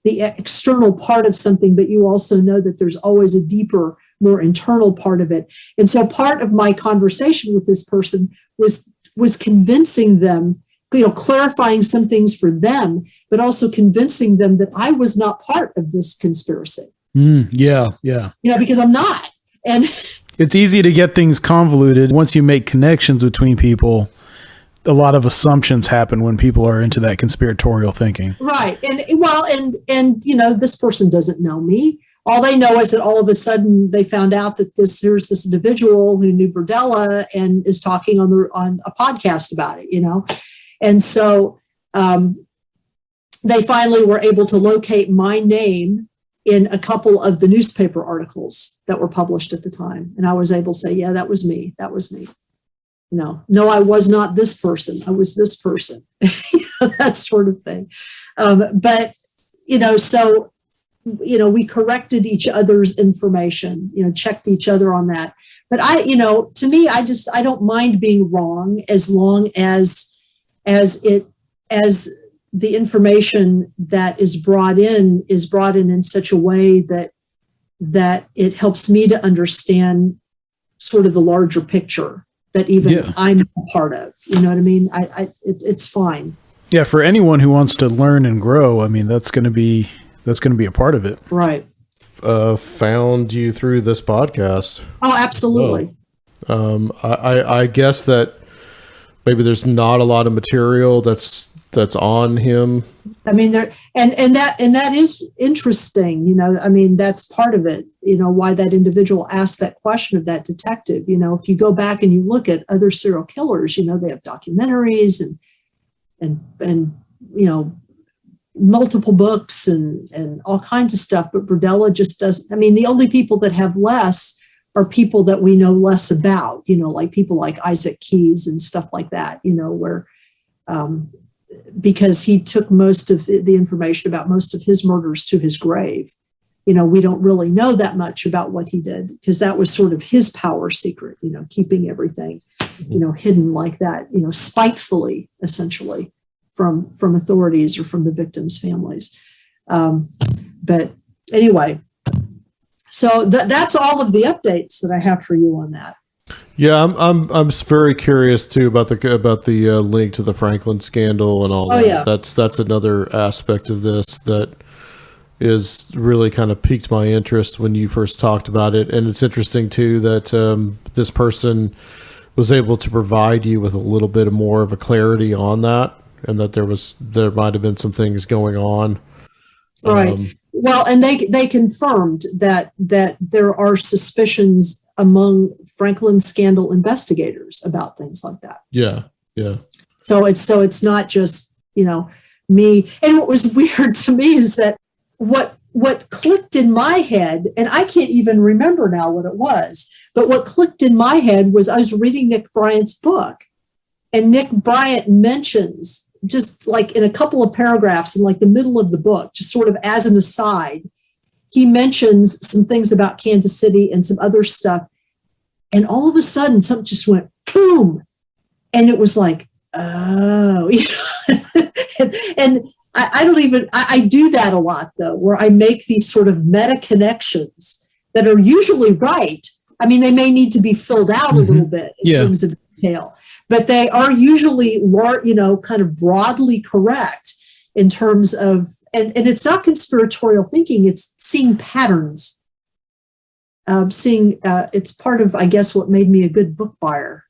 external part of something, but you also know that there's always a deeper, more internal part of it. And so part of my conversation with this person was convincing them, clarifying some things for them, but also convincing them that I was not part of this conspiracy. Yeah. Because I'm not. And it's easy to get things convoluted. Once you make connections between people, a lot of assumptions happen when people are into that conspiratorial thinking. Right. And this person doesn't know me. All they know is that all of a sudden they found out that there's this individual who knew Berdella and is talking on a podcast about it, And so they finally were able to locate my name in a couple of the newspaper articles that were published at the time. And I was able to say, yeah, that was me. No, I was not this person. I was this person, that sort of thing. But we corrected each other's information, checked each other on that. But to me, I don't mind being wrong as long as the information that is brought in such a way that it helps me to understand sort of the larger picture that even I'm a part of. You know what I mean? It's fine. Yeah, for anyone who wants to learn and grow, I mean, that's going to be a part of it. Right. Found you through this podcast. Oh, absolutely. I guess that maybe there's not a lot of material that's on him. I mean, that is interesting. I mean, that's part of it. Why that individual asked that question of that detective. If you go back and you look at other serial killers, they have documentaries and multiple books and all kinds of stuff. But Berdella just doesn't. I mean, the only people that have less are people that we know less about. Like people like Isaac Keys and stuff like that. Where because he took most of the information about most of his murders to his grave. We don't really know that much about what he did because that was sort of his power secret, keeping everything, hidden like that, spitefully, essentially from authorities or from the victims' families. But anyway, so that's all of the updates that I have for you on that. Yeah, I'm very curious too about the link to the Franklin scandal and all that. Yeah. That's another aspect of this that is really kind of piqued my interest when you first talked about it. And it's interesting too that this person was able to provide you with a little bit more of a clarity on that, and that there might have been some things going on. Right. Well, and they confirmed that there are suspicions among Franklin scandal investigators about things like that. Yeah. Yeah. So it's not just, me. And what was weird to me is that what clicked in my head, and I can't even remember now what it was, but what clicked in my head was I was reading Nick Bryant's book, and Nick Bryant mentions, just like in a couple of paragraphs in like the middle of the book, just sort of as an aside, he mentions some things about Kansas City and some other stuff. And all of a sudden something just went boom. And it was like, oh, and I do that a lot though, where I make these sort of meta connections that are usually right. I mean, they may need to be filled out a little bit in terms of detail, but they are usually, kind of broadly correct in terms of, and it's not conspiratorial thinking, it's seeing patterns. It's part of, I guess, what made me a good book buyer.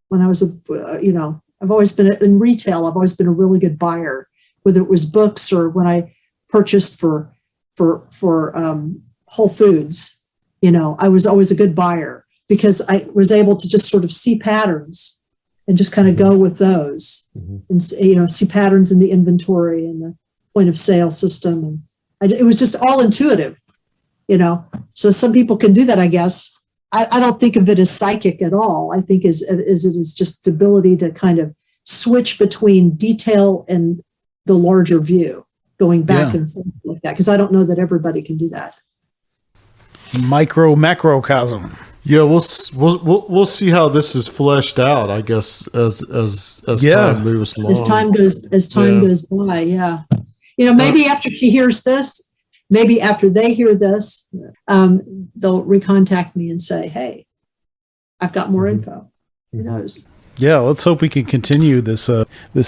When I was I've always been in retail, I've always been a really good buyer, whether it was books or when I purchased for Whole Foods, I was always a good buyer because I was able to just sort of see patterns and just kind of go with those and, see patterns in the inventory and the point of sale system. And it was just all intuitive, so some people can do that, I guess. I don't think of it as psychic at all. I think it is just the ability to kind of switch between detail and the larger view, going back and forth like that. Because I don't know that everybody can do that. Macrocosm. Yeah, we'll see how this is fleshed out, I guess, as time moves along. As time goes by, yeah. Maybe after she hears this, maybe after they hear this, they'll recontact me and say, hey, I've got more info. Who knows? Yeah, let's hope we can continue this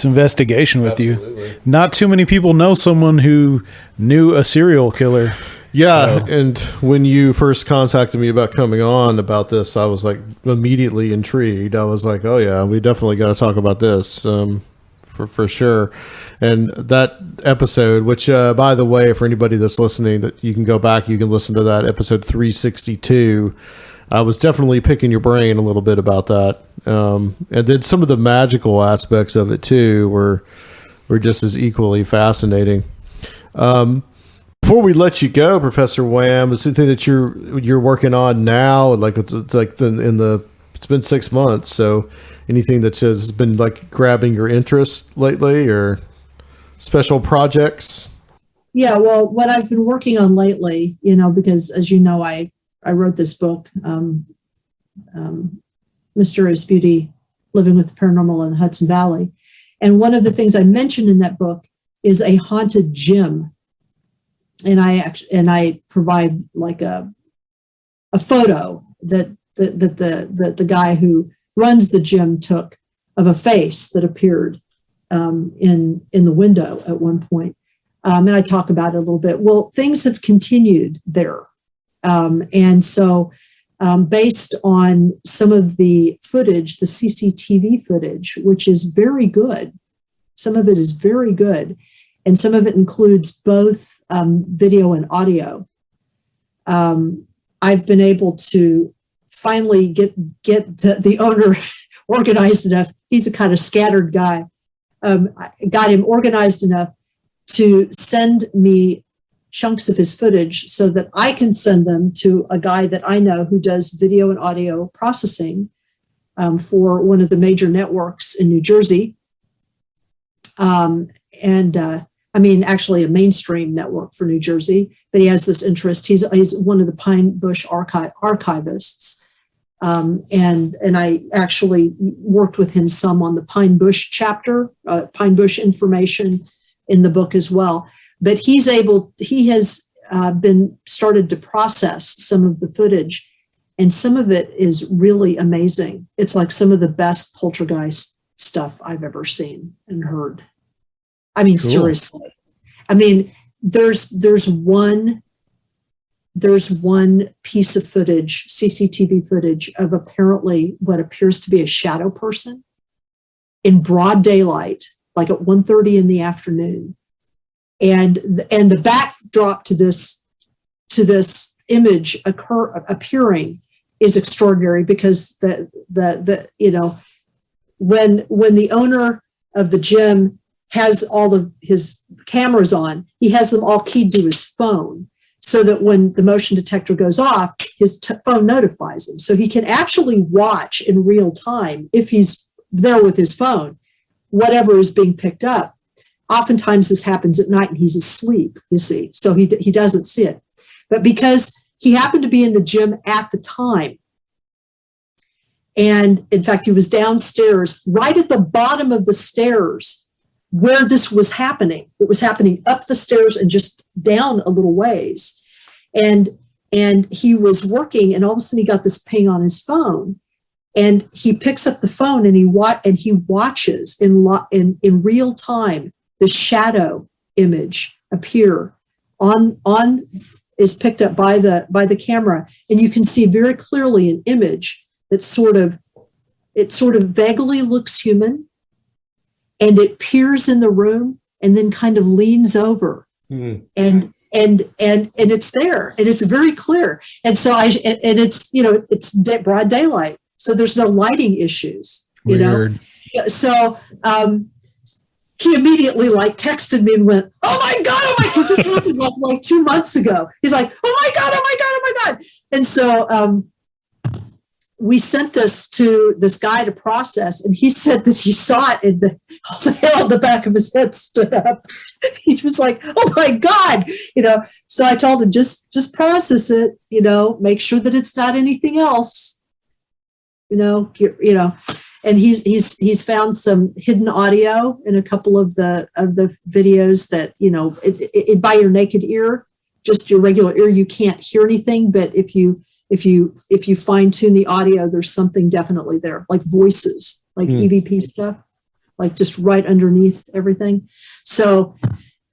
investigation with Absolutely. you. Not too many people know someone who knew a serial killer. Yeah, and when you first contacted me about coming on about this, I was like immediately intrigued. I was like, oh yeah, we definitely got to talk about this for sure. And that episode, which by the way, for anybody that's listening, that you can go back, you can listen to that episode 362. I was definitely picking your brain a little bit about that, and then some of the magical aspects of it too were just as equally fascinating. Before we let you go, Professor Wham, is anything that you're working on now? Like it's been 6 months, so anything that has been like grabbing your interest lately, or special projects? Yeah, well, what I've been working on lately, because as you know, I wrote this book, Mysterious Beauty, Living with the Paranormal in the Hudson Valley. And one of the things I mentioned in that book is a haunted gym. And I provide like a photo that the guy who runs the gym took of a face that appeared in the window at one point. And I talk about it a little bit. Well, things have continued there. And so based on some of the footage, the CCTV footage, which is very good, some of it is very good, and some of it includes both video and audio. I've been able to finally get the owner organized enough. He's a kind of scattered guy. I got him organized enough to send me chunks of his footage so that I can send them to a guy that I know who does video and audio processing for one of the major networks in New Jersey. Actually a mainstream network for New Jersey, but he has this interest. He's one of the Pine Bush archivists. And I actually worked with him some on the Pine Bush chapter, Pine Bush information in the book as well. But he has been started to process some of the footage, and some of it is really amazing. It's like some of the best poltergeist stuff I've ever seen and heard. I mean, cool. Seriously. I mean, there's one piece of footage, CCTV footage, of apparently what appears to be a shadow person in broad daylight, like at 1:30 in the afternoon. and the backdrop to this image appearing is extraordinary, because the when the owner of the gym has all of his cameras on, he has them all keyed to his phone, so that when the motion detector goes off, his phone notifies him. So he can actually watch in real time, if he's there with his phone, whatever is being picked up. Oftentimes this happens at night and he's asleep, you see, so he doesn't see it. But because he happened to be in the gym at the time, and in fact, he was downstairs, right at the bottom of the stairs where this was happening. It was happening up the stairs and just down a little ways. And he was working, and all of a sudden he got this ping on his phone, and he picks up the phone and he watches in real time the shadow image appear is picked up by the camera, and you can see very clearly an image that sort of vaguely looks human, and it peers in the room and then kind of leans over, and it's there, and it's very clear. And so it's broad daylight, so there's no lighting issues, you know. So he immediately texted me and went, "Oh my God," because this happened like 2 months ago. He's like, "Oh my God, oh my God, oh my God." And so we sent this to this guy to process, and he said that he saw it, and all the hair on the back of his head stood up. He was like, "Oh my God," So I told him, just process it, make sure that it's not anything else, And he's found some hidden audio in a couple of the videos that, by your naked ear, just your regular ear, you can't hear anything. But if you fine tune the audio, there's something definitely there, like voices, like EVP stuff, like just right underneath everything. So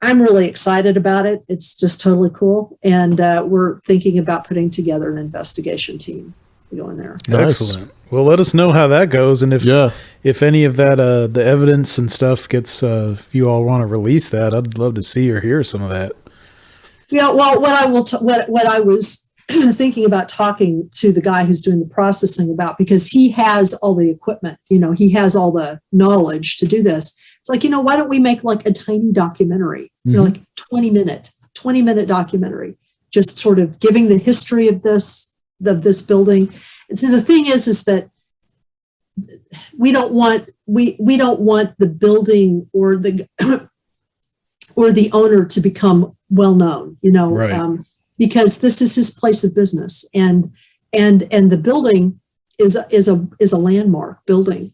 I'm really excited about it. It's just totally cool. And we're thinking about putting together an investigation team to go in there. Nice. Excellent. Well, let us know how that goes, and if any of that the evidence and stuff gets, if you all want to release that, I'd love to see or hear some of that. Yeah, well, what I was thinking about talking to the guy who's doing the processing about, because he has all the equipment, he has all the knowledge to do this. It's like, why don't we make like a tiny documentary, like 20 minute documentary, just sort of giving the history of this building. And so the thing is that we don't want the building or the owner to become well known, Right. Because this is his place of business, and the building is a landmark building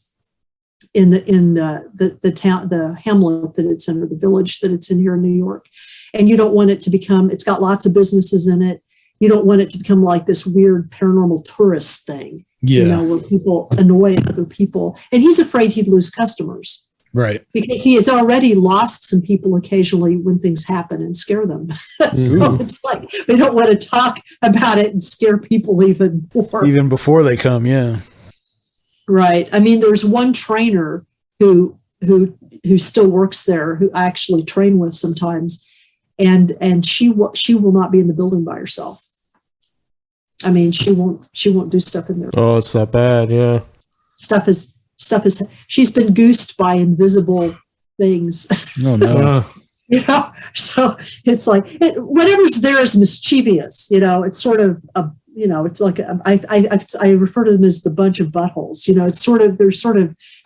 in the town, the hamlet that it's in, or the village that it's in here in New York. And you don't want it to become, it's got lots of businesses in it. You don't want it to become like this weird paranormal tourist thing, where people annoy other people. And he's afraid he'd lose customers. Right. Because he has already lost some people occasionally when things happen and scare them. So it's like, we don't want to talk about it and scare people even more. Even before they come, yeah. Right. I mean, there's one trainer who still works there, who I actually train with sometimes. And she will not be in the building by herself. I mean, she won't do stuff in there. Oh, it's that bad. Yeah. Stuff is, she's been goosed by invisible things. Oh no. So it's like, whatever's there is mischievous, it's sort of it's like, I refer to them as the bunch of buttholes,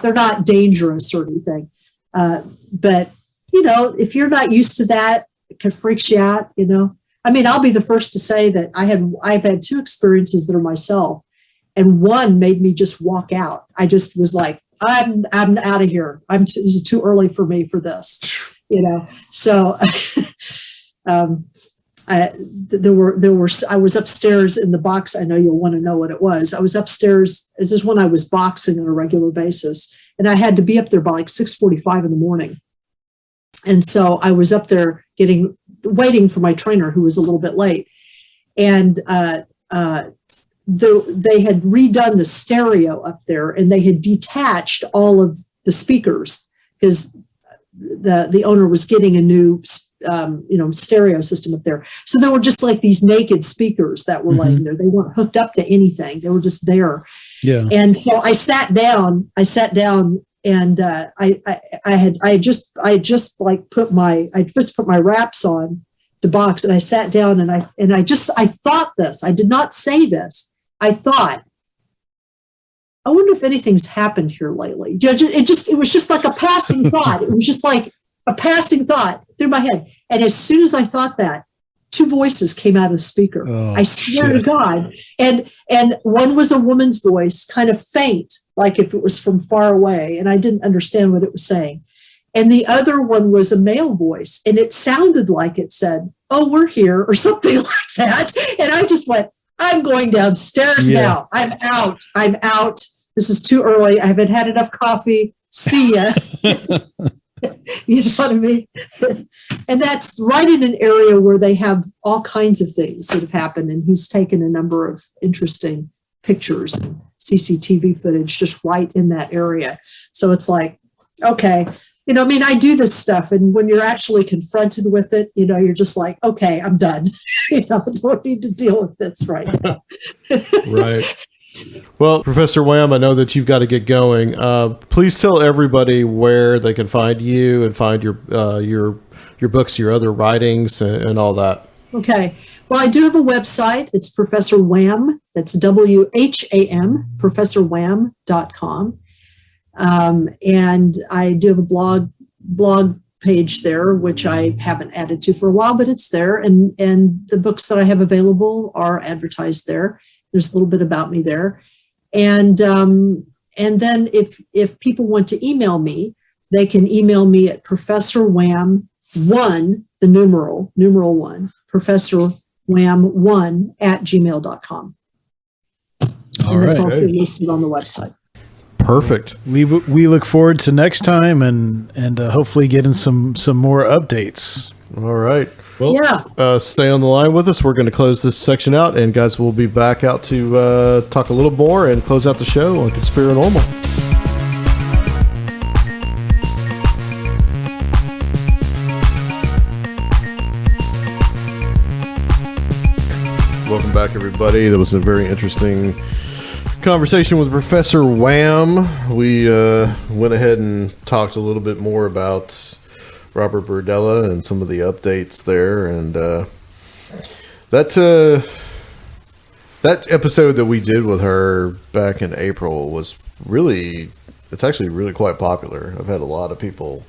they're not dangerous or anything. But if you're not used to that, it could freak you out, I mean, I'll be the first to say that I've had two experiences that are myself, and one made me just walk out. I just was like, I'm out of here. This is too early for me for this, So, I was upstairs in the box. I know you'll want to know what it was. I was upstairs. This is when I was boxing on a regular basis, and I had to be up there by like 6:45 in the morning. And so I was up there waiting for my trainer, who was a little bit late. And they had redone the stereo up there, and they had detached all of the speakers, because the owner was getting a new stereo system up there. So there were just like these naked speakers that were laying there. They weren't hooked up to anything. They were just there. Yeah. And so I sat down and I just put my wraps on to box, and I sat down and I thought this. I did not say this. I thought, I wonder if anything's happened here lately. It was just like a passing thought. It was just like a passing thought through my head. And as soon as I thought that, two voices came out of the speaker. Oh, I swear to God. And one was a woman's voice, kind of faint, like if it was from far away, and I didn't understand what it was saying. And the other one was a male voice, and it sounded like it said, "Oh, we're here," or something like that. And I just went, I'm going downstairs now. I'm out. This is too early. I haven't had enough coffee. See ya. You know what I mean? And that's right in an area where they have all kinds of things that have happened. And he's taken a number of interesting pictures and CCTV footage just right in that area. So it's like, okay, I do this stuff. And when you're actually confronted with it, you're just like, okay, I'm done. I don't need to deal with this right now. Right. Well, Professor WHAM, I know that you've got to get going. Please tell everybody where they can find you and find your books, your other writings, and all that. Okay. Well, I do have a website. It's Professor WHAM. That's WHAM, ProfessorWHAM.com. And I do have a blog page there, which I haven't added to for a while, but it's there. And the books that I have available are advertised there. There's a little bit about me there. And then if people want to email me, they can email me at Professor WHAM1, the numeral 1, Professor WHAM1 @gmail.com. And that's also listed on the website. Perfect. We look forward to next time and hopefully getting some more updates. All right. Well, stay on the line with us. We're going to close this section out, and guys, we'll be back out to talk a little more and close out the show on Conspirinormal. Welcome back, everybody. That was a very interesting conversation with Professor WHAM. We went ahead and talked a little bit more about Robert Berdella and some of the updates there, and that episode that we did with her back in April was it's actually really quite popular. I've had a lot of people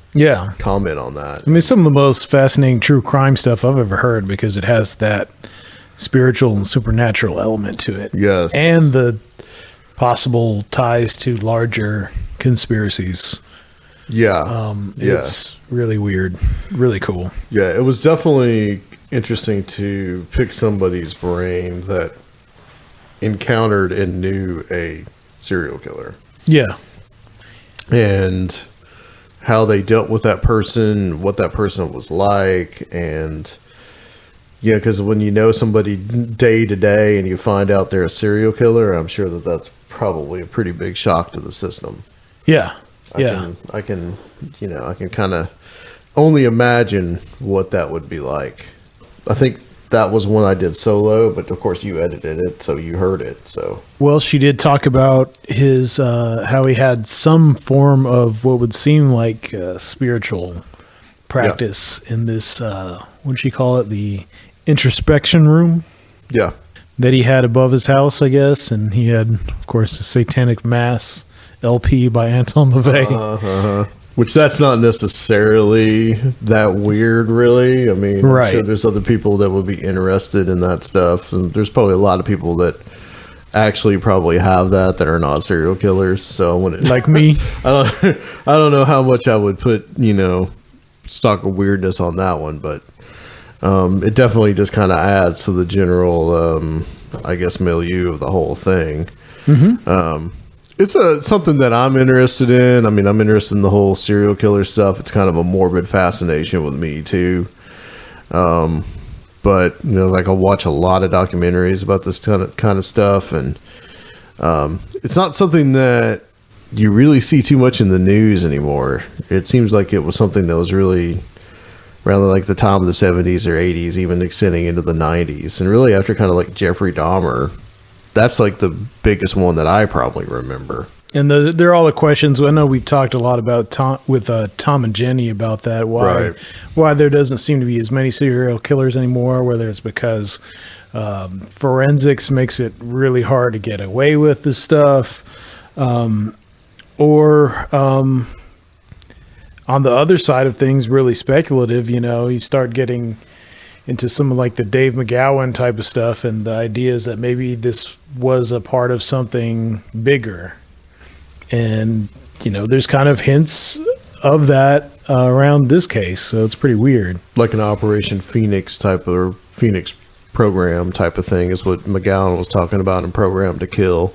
comment on that. I mean, some of the most fascinating true crime stuff I've ever heard, because it has that spiritual and supernatural element to it. Yes. And the possible ties to larger conspiracies. Yeah. It's really weird, really cool. Yeah, it was definitely interesting to pick somebody's brain that encountered and knew a serial killer. Yeah. And how they dealt with that person, what that person was like. And yeah, because when you know somebody day to day and you find out they're a serial killer, I'm sure that that's probably a pretty big shock to the system. Yeah. I can kind of only imagine what that would be like. I think that was one I did solo, but of course you edited it, so you heard it. So well, she did talk about his how he had some form of what would seem like spiritual practice in this. What did she call it? The introspection room. Yeah, that he had above his house, I guess, and he had, of course, the Satanic Mass LP by Anton LaVey. Which that's not necessarily that weird, really. I mean, right. I'm sure there's other people that would be interested in that stuff, and there's probably a lot of people that actually probably have that are not serial killers. So when it, like me, I don't know how much I would put stock of weirdness on that one, but it definitely just kind of adds to the general, I guess, milieu of the whole thing. Mm-hmm. It's something that I'm interested in. I mean, I'm interested in the whole serial killer stuff. It's kind of a morbid fascination with me too. But like I'll watch a lot of documentaries about this kind of stuff, and it's not something that you really see too much in the news anymore. It seems like it was something that was really around like the time of the 70s or 80s, even extending into the 90s. And really after kind of like Jeffrey Dahmer, that's like the biggest one that I probably remember. And there are all the questions. I know we've talked a lot about Tom and Jenny about that. Why there doesn't seem to be as many serial killers anymore, whether it's because forensics makes it really hard to get away with this stuff, or on the other side of things, really speculative. You start getting into some of like the Dave McGowan type of stuff, and the idea is that maybe this was a part of something bigger. And, there's kind of hints of that around this case. So it's pretty weird. Like an Operation Phoenix type or Phoenix program type of thing is what McGowan was talking about in Program to Kill.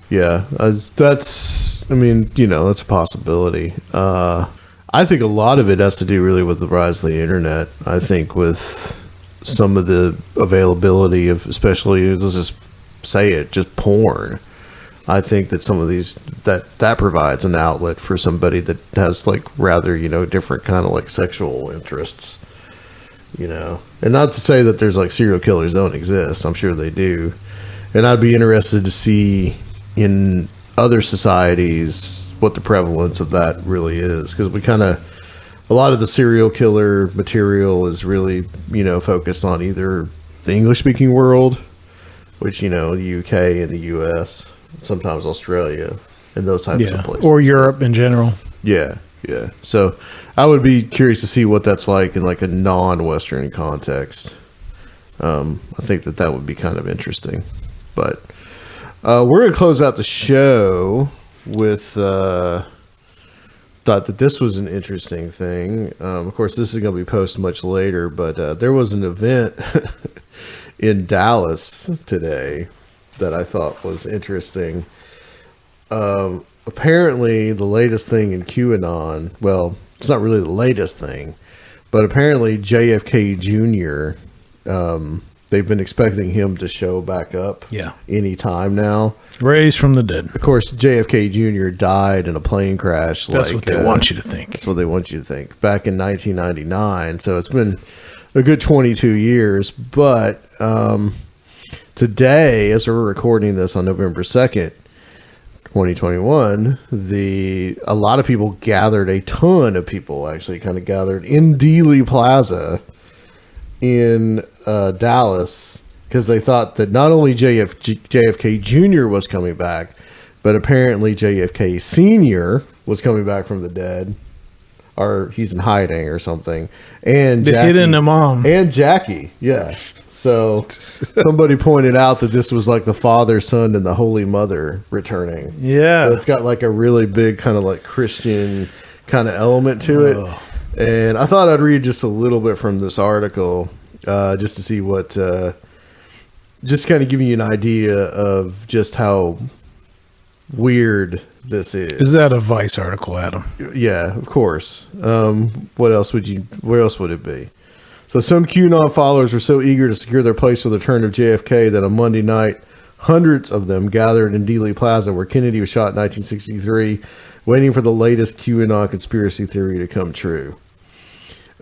Yeah, that's a possibility. I think a lot of it has to do really with the rise of the internet. I think with some of the availability of, especially, let's just say it, just porn. I think that some of these that provides an outlet for somebody that has like rather different kind of like sexual interests, and not to say that there's like serial killers don't exist. I'm sure they do, and I'd be interested to see in other societies what the prevalence of that really is, because a lot of the serial killer material is really focused on either the English speaking world, which the UK and the US. Sometimes Australia and those types of places, or Europe in general. Yeah. So I would be curious to see what that's like in like a non-Western context. I think that would be kind of interesting. But we're going to close out the show with thought that this was an interesting thing. Of course, this is going to be posted much later, but there was an event in Dallas today that I thought was interesting. Apparently the latest thing in QAnon, well, it's not really the latest thing, but apparently JFK Jr., they've been expecting him to show back up any time now. Raised from the dead. Of course, JFK Jr. died in a plane crash. That's what they want you to think. That's what they want you to think. Back in 1999. So it's been a good 22 years, but today, as we're recording this on November 2nd, 2021, a lot of people gathered, a ton of people actually kind of gathered in Dealey Plaza in Dallas, because they thought that not only JFK Jr. was coming back, but apparently JFK Sr. was coming back from the dead, or he's in hiding or something. And the hidden imam. And Jackie, yeah. So somebody pointed out that this was like the Father, Son, and the Holy Mother returning. Yeah. So it's got like a really big kind of like Christian kind of element to it. And I thought I'd read just a little bit from this article just to see what, just kind of give you an idea of just how weird this is. Is that a Vice article, Adam? Yeah, of course. Where else would it be? So some QAnon followers were so eager to secure their place for the return of JFK that on Monday night, hundreds of them gathered in Dealey Plaza, where Kennedy was shot in 1963, waiting for the latest QAnon conspiracy theory to come true.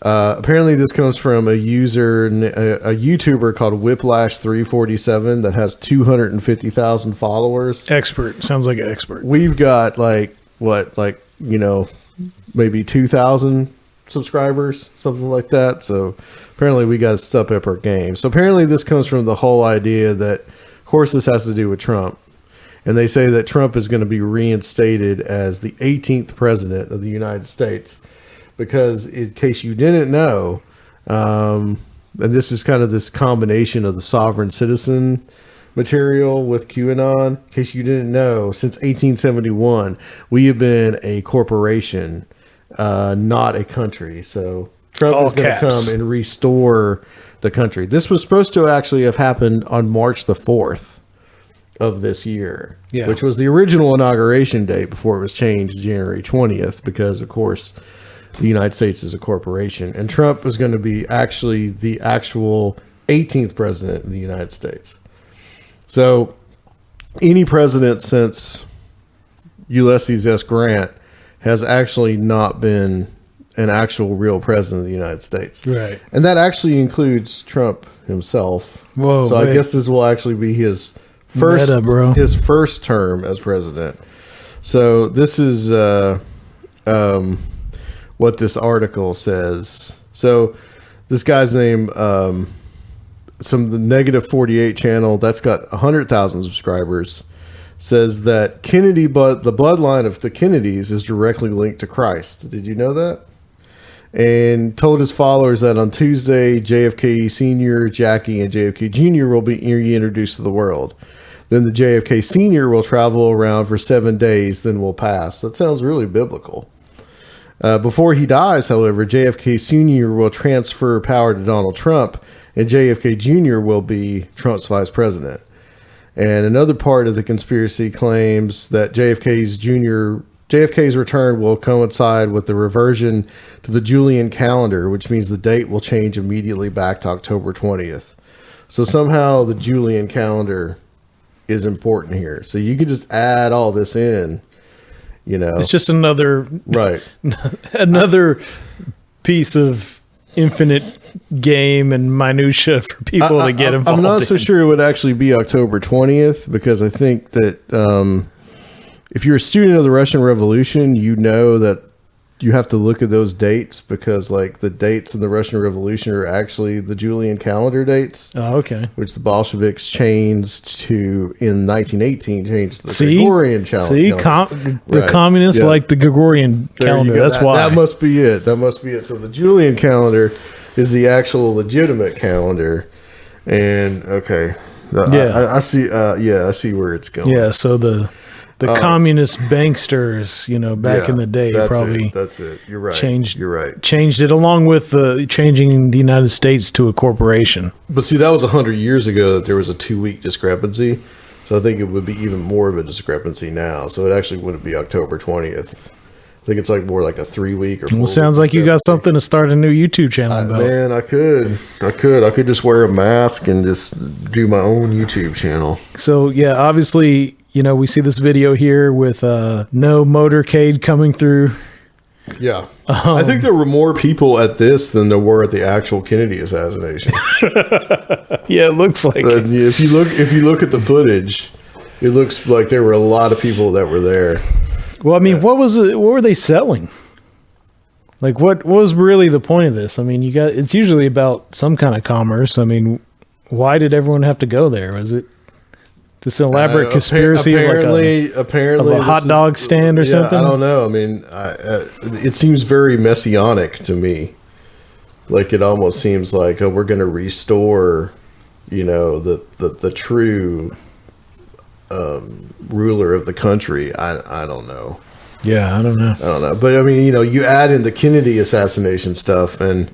Apparently this comes from a YouTuber called Whiplash347 that has 250,000 followers. Expert. Sounds like an expert. We've got maybe 2,000 subscribers, something like that. So apparently we got to step up our game. So apparently this comes from the whole idea that, of course, this has to do with Trump. And they say that Trump is going to be reinstated as the 18th president of the United States. Because in case you didn't know, and this is kind of this combination of the sovereign citizen material with QAnon. In case you didn't know, since 1871, we have been a corporation, not a country. So Trump is going to come and restore the country. This was supposed to actually have happened on March the 4th of this year, which was the original inauguration date before it was changed to January 20th, because, of course, the United States is a corporation. And Trump was going to be actually the actual 18th president of the United States. So any president since Ulysses S. Grant has actually not been an actual real president of the United States. Right. And that actually includes Trump himself. Whoa. So wait. I guess this will actually be his first Meta, bro. his first term as president. So this is what this article says. So this guy's name, the Negative 48 channel, that's got 100,000 subscribers, says that Kennedy, but the bloodline of the Kennedys is directly linked to Christ. Did you know that? And told his followers that on Tuesday, JFK Sr., Jackie, and JFK Jr. will be reintroduced to the world. Then the JFK Sr. will travel around for 7 days, then will pass. That sounds really biblical. Before he dies, however, JFK Sr. will transfer power to Donald Trump, and JFK Jr. will be Trump's vice president. And another part of the conspiracy claims that JFK's return will coincide with the reversion to the Julian calendar, which means the date will change immediately back to October 20th. So somehow the Julian calendar is important here. So you could just add all this in, you know. It's just another Right. another piece of infinite game and minutia for people to get involved. I'm not so in. sure it would actually be October 20th, because I think that if you're a student of the Russian Revolution, you know that you have to look at those dates, because like the dates in the Russian Revolution are actually the Julian calendar dates, Oh, okay. which the Bolsheviks changed to in 1918, changed to the Gregorian calendar. The Right. communists Yeah. like the Gregorian There you calendar. go. That's why. That must be it. That must be it. So the Julian calendar is the actual legitimate calendar. And okay. Yeah. I see. I see where it's going. Yeah, so the communist banksters, back Yeah, in the day, that's probably it. That's it. You're right. changed. You're right. Changed it along with changing the United States to a corporation. But see, that was 100 years ago that there was a 2-week discrepancy. So I think it would be even more of a discrepancy now. So it actually wouldn't be October 20th. I think it's like more like a 3-week or 4 Well, sounds like you got something to start a new YouTube channel about. Man, I could just wear a mask and just do my own YouTube channel. So yeah, obviously, we see this video here with no motorcade coming through. Yeah, I think there were more people at this than there were at the actual Kennedy assassination. Yeah, it looks like But if you look at the footage, it looks like there were a lot of people that were there. Well, I mean, what were they selling? Like, what was really the point of this? I mean, it's usually about some kind of commerce. I mean, why did everyone have to go there? Was it this elaborate conspiracy apparently of a hot dog stand or something? I don't know. I mean, it seems very messianic to me. Like, it almost seems like, we're going to restore, the true ruler of the country. I don't know. Yeah, I don't know. But I mean, you add in the Kennedy assassination stuff, and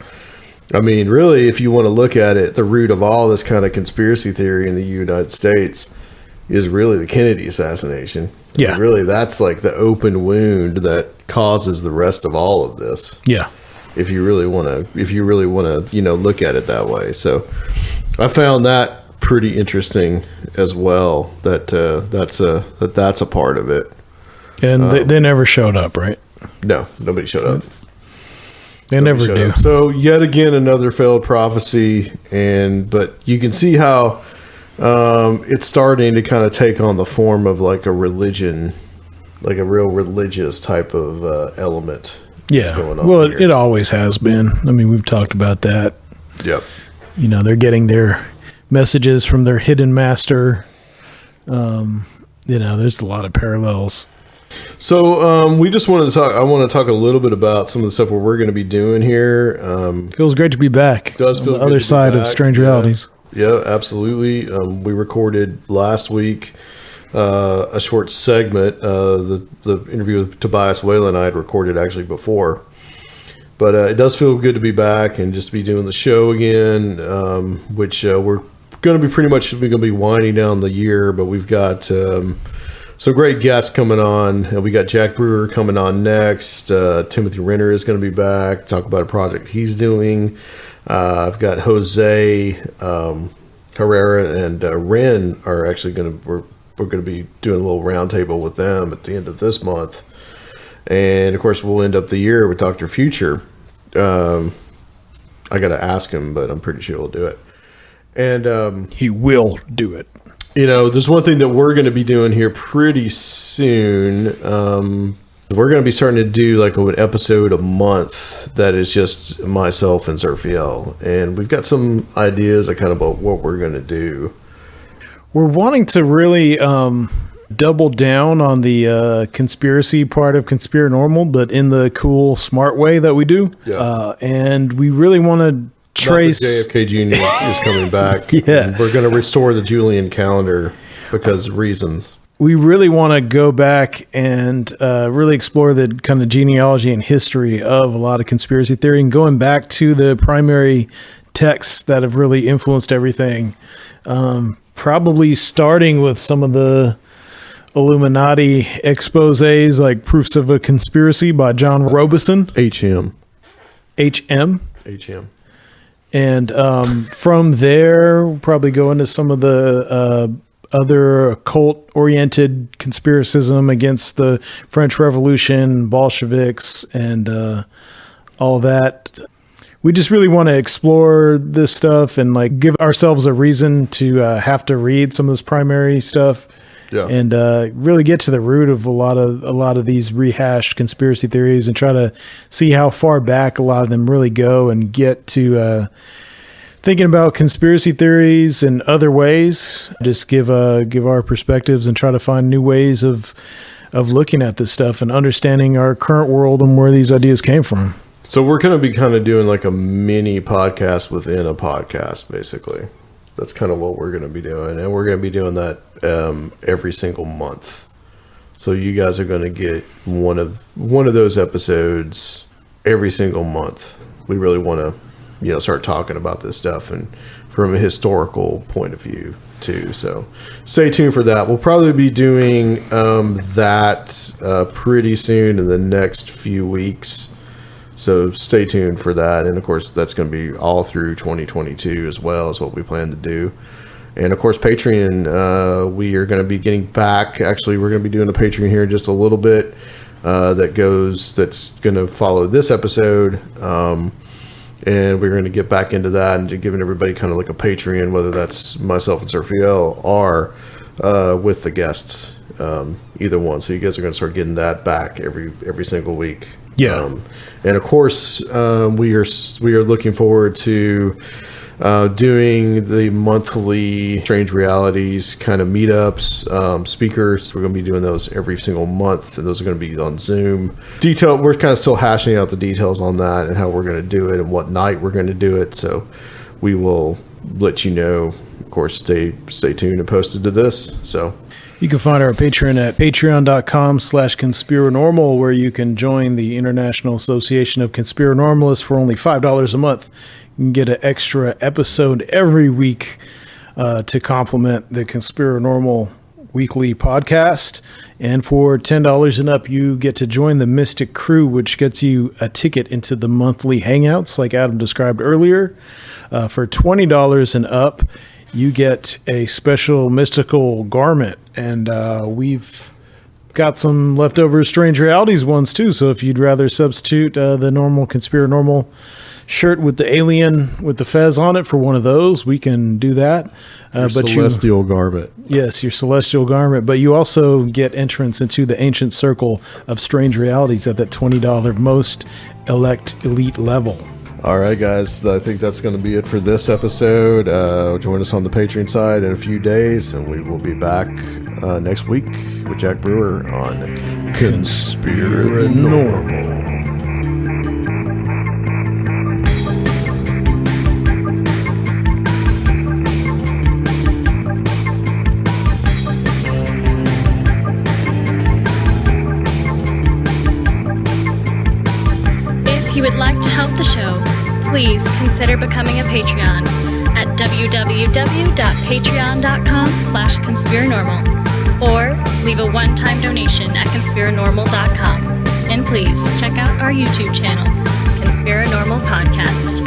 I mean, really, if you want to look at it, the root of all this kind of conspiracy theory in the United States is really the Kennedy assassination. Yeah. Really, that's like the open wound that causes the rest of all of this. Yeah. If you really want to, look at it that way. So I found that pretty interesting as well. That's a part of it. And they never showed up, right? No, nobody showed up. They never do. So yet again, another failed prophecy, but you can see how it's starting to kind of take on the form of like a religion, like a real religious type of element. Yeah. Going on Well, here. it always has been. I mean, we've talked about that. Yep. They're getting their messages from their hidden master. There's a lot of parallels. So we just wanted to talk. I want to talk a little bit about some of the stuff we're going to be doing here. Feels great to be back. Does feel on the good other to be side of back. Strange Yeah. Realities. Yeah, absolutely. We recorded last week a short segment. The interview with Tobias Whalen I had recorded actually before. But it does feel good to be back and just be doing the show again, which we're going to be pretty much going to be winding down the year. But we've got some great guests coming on. We got Jack Brewer coming on next. Timothy Renner is going to be back, talk about a project he's doing. I've got Jose Herrera and Ren are actually going to we're going to be doing a little roundtable with them at the end of this month. And of course, we'll end up the year with Dr. Future. I got to ask him, but I'm pretty sure he'll do it. And He will do it. There's one thing that we're going to be doing here pretty soon. We're going to be starting to do like an episode a month that is just myself and Zerfiel. And we've got some ideas kind of about what we're going to do. We're wanting to really double down on the conspiracy part of Conspirinormal, but in the cool, smart way that we do. Yeah. And we really want to trace... JFK Jr. is coming back. Yeah. And we're going to restore the Julian calendar because of reasons. We really want to go back and really explore the kind of genealogy and history of a lot of conspiracy theory, and going back to the primary texts that have really influenced everything. Probably starting with some of the Illuminati exposés, like Proofs of a Conspiracy by John Robeson. HM. And from there, we'll probably go into some of the other occult-oriented conspiracism against the French Revolution, Bolsheviks, and all that. We just really want to explore this stuff and like give ourselves a reason to have to read some of this primary stuff. Yeah. And really get to the root of a lot of these rehashed conspiracy theories, and try to see how far back a lot of them really go, and get to thinking about conspiracy theories in other ways. Just give our perspectives and try to find new ways of looking at this stuff and understanding our current world and where these ideas came from. So we're going to be kind of doing like a mini podcast within a podcast, basically. That's kind of what we're going to be doing. And we're going to be doing that every single month. So you guys are going to get one of those episodes every single month. We really want to, start talking about this stuff, and from a historical point of view too. So stay tuned for that. We'll probably be doing that pretty soon in the next few weeks. So stay tuned for that. And of course, that's going to be all through 2022 as well, is what we plan to do. And of course, Patreon, we are going to be getting back. Actually, we're going to be doing a Patreon here in just a little bit that's going to follow this episode. And we're going to get back into that and giving everybody kind of like a Patreon, whether that's myself and Zerfiel or with the guests, either one. So you guys are going to start getting that back every single week. Yeah. And of course, we are looking forward to doing the monthly Strange Realities kind of meetups, speakers. We're going to be doing those every single month, and those are going to be on Zoom. We're kind of still hashing out the details on that and how we're going to do it and what night we're going to do it. So we will let you know. Of course, stay tuned and posted to this. So you can find our Patreon at patreon.com/conspiranormal, where you can join the International Association of Conspiranormalists for only $5 a month. You can get an extra episode every week to complement the Conspiranormal weekly podcast. And for $10 and up, you get to join the Mystic Crew, which gets you a ticket into the monthly hangouts, like Adam described earlier. For $20 and up, you get a special mystical garment, and we've got some leftover Strange Realities ones too. So if you'd rather substitute the normal Conspiranormal shirt with the alien with the fez on it for one of those, we can do that. Celestial garment. Yes, your celestial garment. But you also get entrance into the ancient circle of Strange Realities at that $20 most elite level. All right, guys, I think that's going to be it for this episode. Join us on the Patreon side in a few days, and we will be back next week with Jack Brewer on Conspirinormal. If you would like to help the show, please consider becoming a Patreon at www.patreon.com/conspiranormal, or leave a one-time donation at conspiranormal.com. And please check out our YouTube channel, Conspiranormal Podcast.